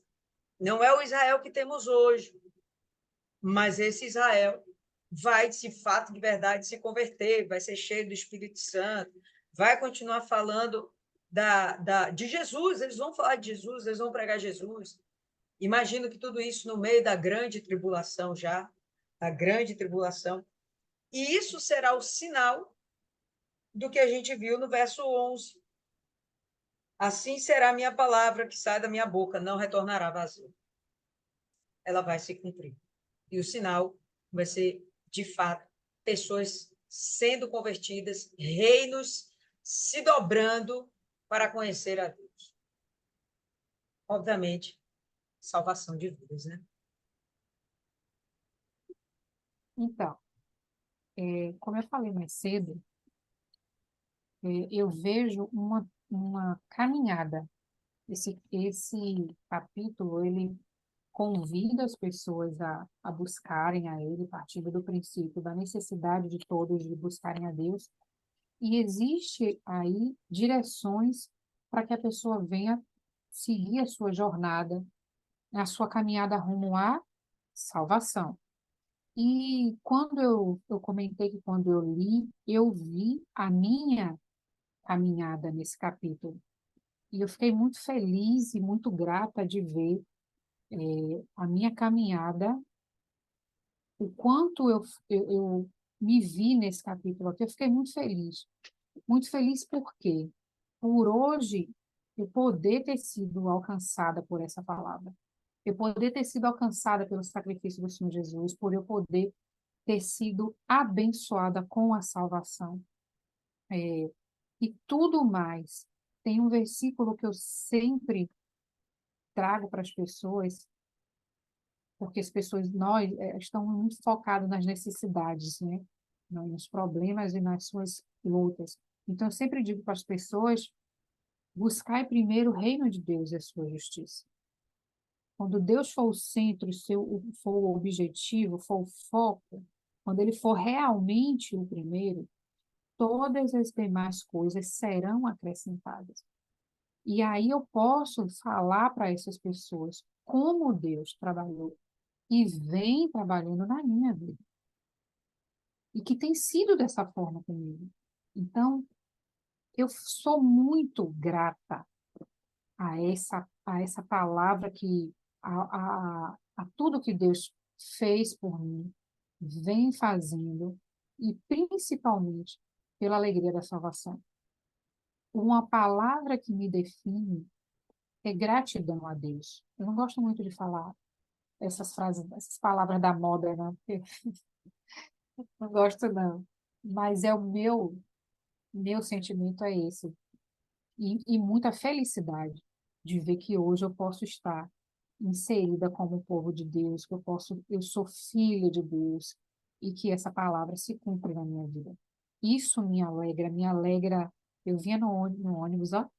[SPEAKER 3] Não é o Israel que temos hoje, mas esse Israel vai, de fato, de verdade, se converter, vai ser cheio do Espírito Santo, vai continuar falando de Jesus, eles vão falar de Jesus, eles vão pregar Jesus. Imagino que tudo isso no meio da grande tribulação já, da grande tribulação. E isso será o sinal do que a gente viu no verso 11. Assim será a minha palavra que sai da minha boca, não retornará vazia. Ela vai se cumprir. E o sinal vai ser, de fato, pessoas sendo convertidas, reinos se dobrando para conhecer a Deus. Obviamente, salvação de vidas, né?
[SPEAKER 1] Então, como eu falei mais cedo, eu vejo uma caminhada. Esse capítulo, ele convida as pessoas a buscarem a Ele, partindo do princípio da necessidade de todos de buscarem a Deus, e existe aí direções para que a pessoa venha seguir a sua jornada, a sua caminhada rumo à salvação. E quando eu comentei que quando eu li, eu vi a minha caminhada nesse capítulo. E eu fiquei muito feliz e muito grata de ver a minha caminhada, o quanto eu me vi nesse capítulo aqui. Eu fiquei muito feliz. Muito feliz por quê? Por hoje eu poder ter sido alcançada por essa palavra. Eu poder ter sido alcançada pelo sacrifício do Senhor Jesus, por eu poder ter sido abençoada com a salvação. E tudo mais. Tem um versículo que eu sempre trago para as pessoas, porque as pessoas, nós, estão muito focados nas necessidades, né? Nos problemas e nas suas lutas. Então, eu sempre digo para as pessoas Buscai primeiro o reino de Deus e a sua justiça. Quando Deus for o centro, for o objetivo, for o foco, quando ele for realmente o primeiro, todas as demais coisas serão acrescentadas. E aí eu posso falar para essas pessoas como Deus trabalhou e vem trabalhando na minha vida. E que tem sido dessa forma comigo. Então, eu sou muito grata a essa palavra a tudo que Deus fez por mim, vem fazendo, e principalmente pela alegria da salvação. Uma palavra que me define é gratidão a Deus. Eu não gosto muito de falar essas frases, essas palavras da moda, não, porque não gosto não. Mas é meu sentimento é esse. E muita felicidade de ver que hoje eu posso estar inserida como povo de Deus, que eu sou filha de Deus e que essa palavra se cumpre na minha vida. Isso me alegra. Eu vinha no ônibus, ó,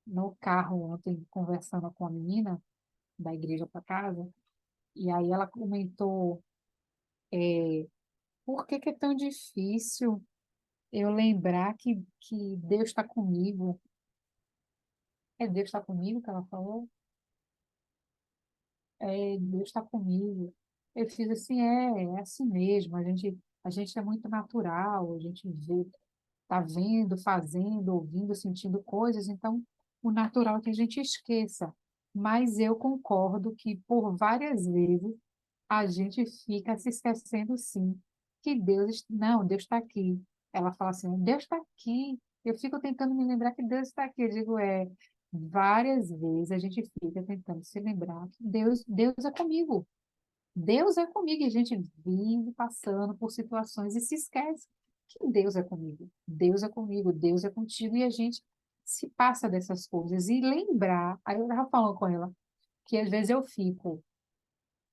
[SPEAKER 1] no carro ontem, conversando com a menina da igreja para casa, e aí ela comentou, por que que é tão difícil eu lembrar que Deus está comigo? É Deus está comigo que ela falou? Deus está comigo. Eu fiz assim, é assim mesmo, a gente é muito natural, a gente vê, tá vendo, fazendo, ouvindo, sentindo coisas, então o natural é que a gente esqueça. Mas eu concordo que por várias vezes a gente fica se esquecendo sim, que não, Deus está aqui. Ela fala assim, Deus está aqui. Eu fico tentando me lembrar que Deus está aqui. Eu digo, várias vezes a gente fica tentando se lembrar que Deus é comigo. Deus é comigo. E a gente vive passando por situações e se esquece que Deus é comigo. Deus é comigo, Deus é contigo. E a gente se passa dessas coisas. E lembrar, aí eu estava falando com ela, que às vezes eu fico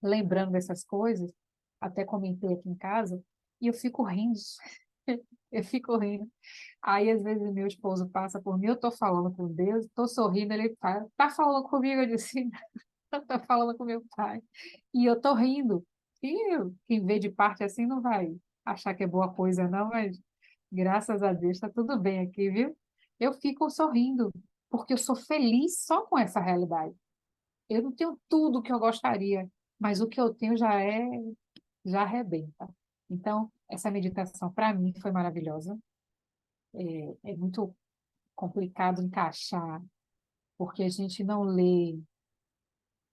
[SPEAKER 1] lembrando dessas coisas, até comentei aqui em casa, e eu fico rindo. Eu fico rindo. Aí, às vezes, meu esposo passa por mim, eu estou falando com Deus, estou sorrindo, ele fala, tá falando comigo? Eu disse, não, tá falando com meu pai. E eu estou rindo. Quem vê de parte assim não vai achar que é boa coisa, não, mas graças a Deus está tudo bem aqui, viu? Eu fico sorrindo, porque eu sou feliz só com essa realidade. Eu não tenho tudo que eu gostaria, mas o que eu tenho já arrebenta. Então, essa meditação para mim foi maravilhosa. É muito complicado encaixar, porque a gente não lê.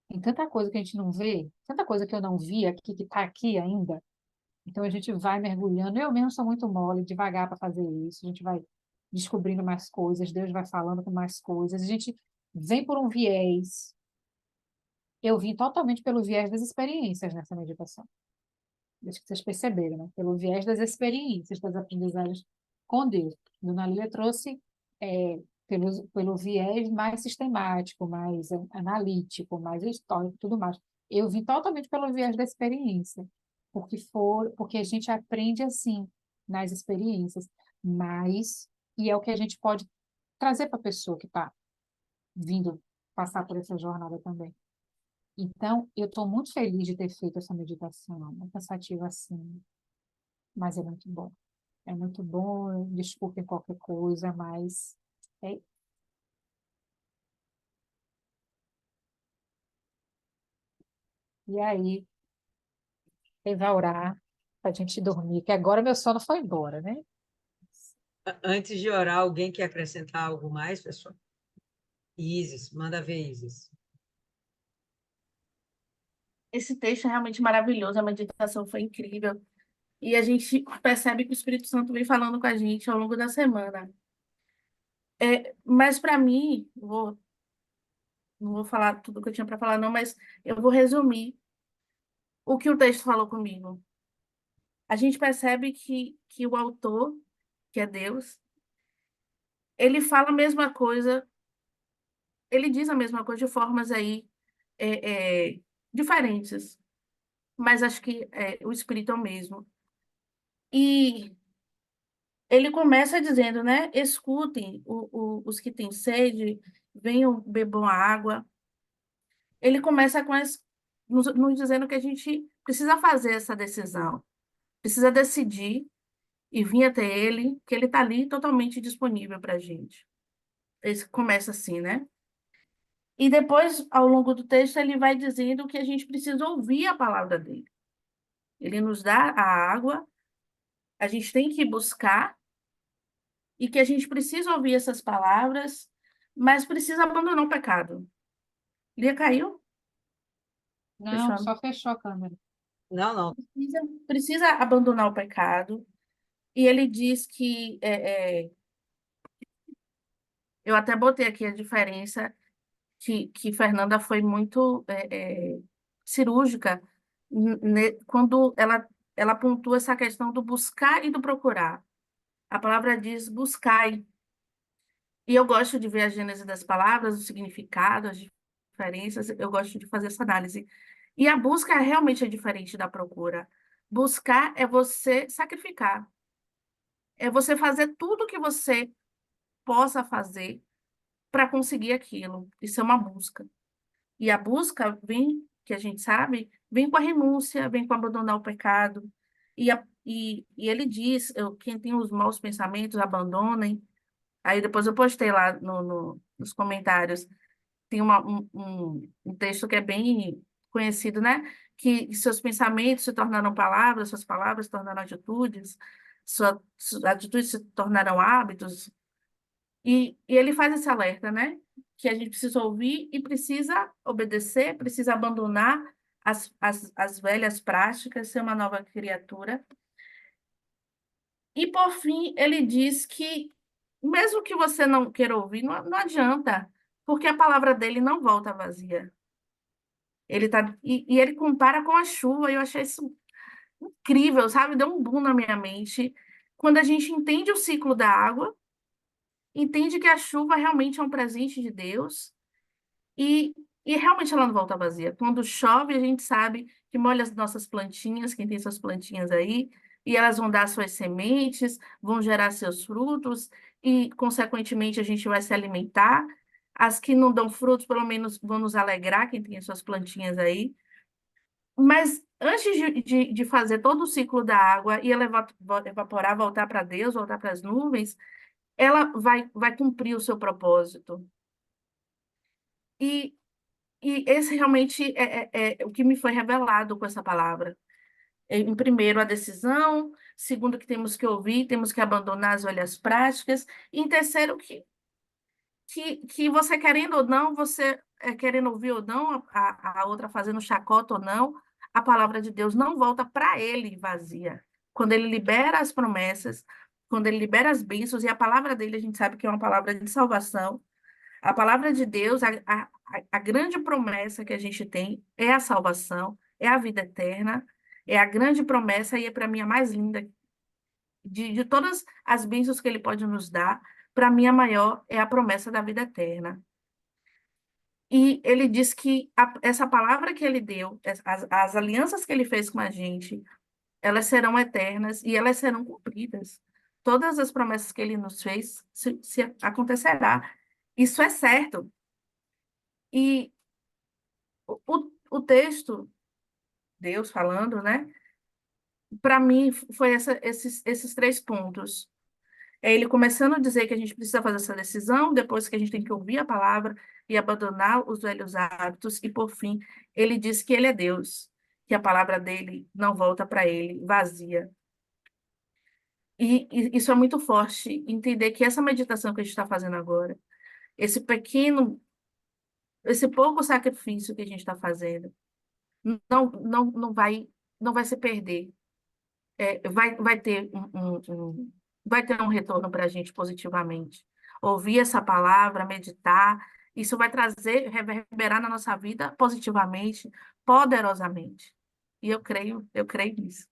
[SPEAKER 1] Tem tanta coisa que a gente não vê, tanta coisa que eu não vi aqui, que está aqui ainda. Então, a gente vai mergulhando. Eu mesmo sou muito mole, devagar para fazer isso. A gente vai descobrindo mais coisas, Deus vai falando com mais coisas. A gente vem por um viés. Eu vim totalmente pelo viés das experiências nessa meditação. Acho que vocês perceberam, né? Pelo viés das experiências, das aprendizagens com Deus. Dona Lília trouxe pelo viés mais sistemático, mais analítico, mais histórico, tudo mais. Eu vim totalmente pelo viés da experiência, porque a gente aprende assim nas experiências, mas e é o que a gente pode trazer para a pessoa que está vindo passar por essa jornada também. Então, eu estou muito feliz de ter feito essa meditação. É cansativa assim, mas é muito bom. É muito bom, desculpem qualquer coisa, mas é. E aí, ele vai orar para a gente dormir, que agora meu sono foi embora, né?
[SPEAKER 3] Antes de orar, alguém quer acrescentar algo mais, pessoal? Isis, manda ver, Isis.
[SPEAKER 4] Esse texto é realmente maravilhoso, a meditação foi incrível. E a gente percebe que o Espírito Santo vem falando com a gente ao longo da semana. Mas para mim, não vou falar tudo o que eu tinha para falar, não, mas eu vou resumir o que o texto falou comigo. A gente percebe que o autor, que é Deus, ele fala a mesma coisa, ele diz a mesma coisa de formas aí diferentes, mas acho que o espírito é o mesmo. E ele começa dizendo, né? Escutem os que têm sede, venham, bebam a água. Ele começa nos dizendo que a gente precisa fazer essa decisão, precisa decidir e vir até ele, que ele está ali totalmente disponível para a gente. Ele começa assim, né? E depois, ao longo do texto, ele vai dizendo que a gente precisa ouvir a palavra dele. Ele nos dá a água, a gente tem que buscar e que a gente precisa ouvir essas palavras, mas precisa abandonar o pecado. Lia caiu?
[SPEAKER 1] Não,
[SPEAKER 4] Fechou.
[SPEAKER 1] só fechou a câmera.
[SPEAKER 3] Não, não.
[SPEAKER 4] Precisa abandonar o pecado. E ele diz que eu até botei aqui a diferença que Fernanda foi muito cirúrgica quando ela pontua essa questão do buscar e do procurar. A palavra diz buscai. E eu gosto de ver a gênese das palavras, o significado, as diferenças, eu gosto de fazer essa análise. E a busca realmente é diferente da procura. Buscar é você sacrificar, é você fazer tudo o que você possa fazer para conseguir aquilo. Isso é uma busca. E a busca vem, que a gente sabe, vem com a renúncia, vem com abandonar o pecado. E ele diz, quem tem os maus pensamentos, abandonem. Aí depois eu postei lá nos comentários, tem um texto que é bem conhecido, né? Que seus pensamentos se tornarão palavras, suas palavras se tornarão atitudes, suas atitudes se tornarão hábitos. E ele faz esse alerta, né? Que a gente precisa ouvir e precisa obedecer, precisa abandonar as velhas práticas, ser uma nova criatura. E, por fim, ele diz que, mesmo que você não queira ouvir, não adianta, porque a palavra dele não volta vazia. E ele compara com a chuva, e eu achei isso incrível, sabe? Deu um boom na minha mente. Quando a gente entende o ciclo da água, entende que a chuva realmente é um presente de Deus, e, e realmente ela não volta vazia. Quando chove, a gente sabe que molha as nossas plantinhas, quem tem suas plantinhas aí, e elas vão dar suas sementes, vão gerar seus frutos, e, consequentemente, a gente vai se alimentar. As que não dão frutos, pelo menos, vão nos alegrar, quem tem as suas plantinhas aí. Mas antes de fazer todo o ciclo da água e ela evaporar, voltar para Deus, voltar para as nuvens, ela vai cumprir o seu propósito. E E esse realmente é o que me foi revelado com essa palavra. Em primeiro, a decisão. Segundo, que temos que ouvir, temos que abandonar as velhas práticas. E em terceiro, que você querendo ou não, você querendo ouvir ou não, a outra fazendo chacota ou não, a palavra de Deus não volta para ele vazia. Quando ele libera as promessas, quando ele libera as bênçãos, e a palavra dele a gente sabe que é uma palavra de salvação, a palavra de Deus, a grande promessa que a gente tem é a salvação, é a vida eterna, é a grande promessa e é para mim a mais linda de todas as bênçãos que ele pode nos dar. Para mim, a maior é a promessa da vida eterna. E ele diz que essa palavra que ele deu, as alianças que ele fez com a gente, elas serão eternas e elas serão cumpridas. Todas as promessas que ele nos fez se acontecerá. Isso é certo. E o texto, Deus falando, né? Para mim, foi esses três pontos. É ele começando a dizer que a gente precisa fazer essa decisão, depois que a gente tem que ouvir a palavra e abandonar os velhos hábitos, e por fim, ele diz que ele é Deus, que a palavra dele não volta para ele vazia. E isso é muito forte, entender que essa meditação que a gente está fazendo agora, esse pequeno, esse pouco sacrifício que a gente está fazendo, não vai se perder. Vai ter um retorno para a gente positivamente. Ouvir essa palavra, meditar, isso vai trazer, reverberar na nossa vida positivamente, poderosamente. E eu creio nisso.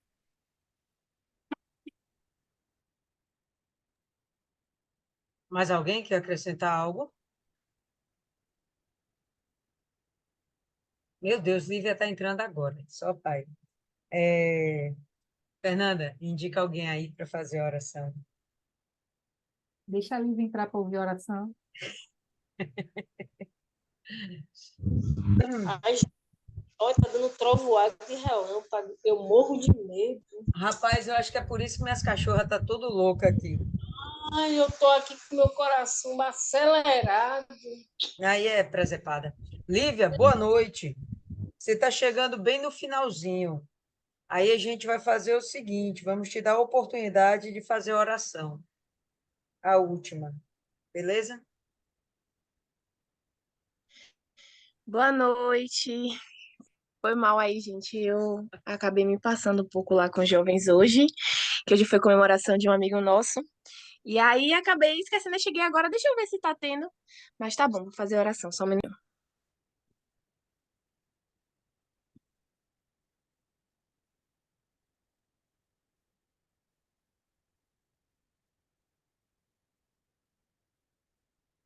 [SPEAKER 3] Mais alguém quer acrescentar algo? Meu Deus, Lívia está entrando agora. Só pai. Fernanda, indica alguém aí para fazer a oração.
[SPEAKER 1] Deixa a Lívia entrar para ouvir a oração.
[SPEAKER 5] Ai, gente, olha, tá dando trovoada de relâmpago. Eu morro de medo.
[SPEAKER 3] Rapaz, eu acho que é por isso que minhas cachorras tá tudo louca aqui.
[SPEAKER 5] Ai, eu tô aqui com meu coração acelerado.
[SPEAKER 3] Aí é presepada. Lívia, boa noite. Você está chegando bem no finalzinho. Aí a gente vai fazer o seguinte: vamos te dar a oportunidade de fazer a oração, a última, beleza?
[SPEAKER 6] Boa noite. Foi mal aí, gente. Eu acabei me passando um pouco lá com os jovens hoje, que hoje foi comemoração de um amigo nosso. E aí acabei esquecendo, eu cheguei agora, deixa eu ver se tá tendo. Mas tá bom, vou fazer a oração, só um minuto.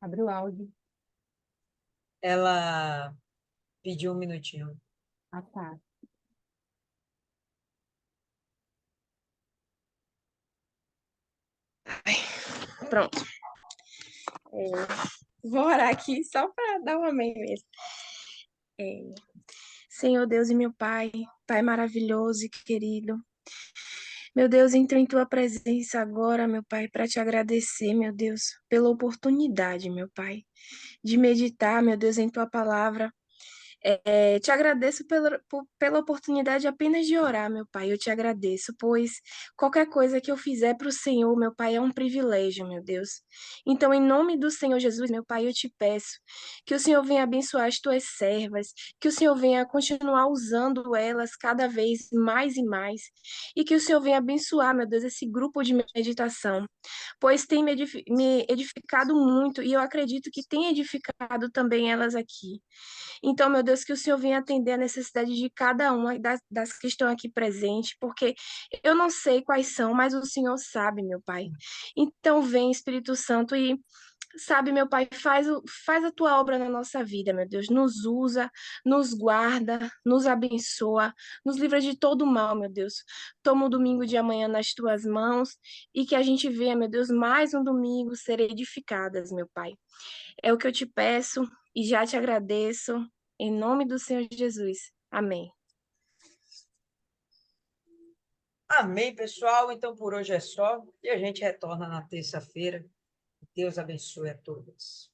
[SPEAKER 1] Abre o áudio.
[SPEAKER 3] Ela pediu um minutinho.
[SPEAKER 1] Ah, tá.
[SPEAKER 6] Pronto. Vou orar aqui só para dar um amém mesmo. É, Senhor Deus e meu Pai, Pai maravilhoso e querido. Meu Deus, entro em tua presença agora, meu Pai, para te agradecer, meu Deus, pela oportunidade, meu Pai, de meditar, meu Deus, em tua palavra. Te agradeço pela oportunidade apenas de orar, meu Pai. Eu te agradeço, pois qualquer coisa que eu fizer para o Senhor, meu Pai, é um privilégio, meu Deus. Então, em nome do Senhor Jesus, meu Pai, eu te peço que o Senhor venha abençoar as tuas servas, que o Senhor venha continuar usando elas cada vez mais e mais, e que o Senhor venha abençoar, meu Deus, esse grupo de meditação, pois tem me edificado muito e eu acredito que tem edificado também elas aqui. Então, meu Deus, que o Senhor venha atender a necessidade de cada uma das que estão aqui presentes, porque eu não sei quais são, mas o Senhor sabe, meu Pai. Então, vem, Espírito Santo, e sabe, meu Pai, faz a tua obra na nossa vida, meu Deus. Nos usa, nos guarda, nos abençoa, nos livra de todo mal, meu Deus. Toma o domingo de amanhã nas tuas mãos e que a gente venha, meu Deus, mais um domingo ser edificadas, meu Pai. É o que eu te peço e já te agradeço, em nome do Senhor Jesus. Amém.
[SPEAKER 3] Amém, pessoal. Então por hoje é só e a gente retorna na terça-feira. Deus abençoe a todos.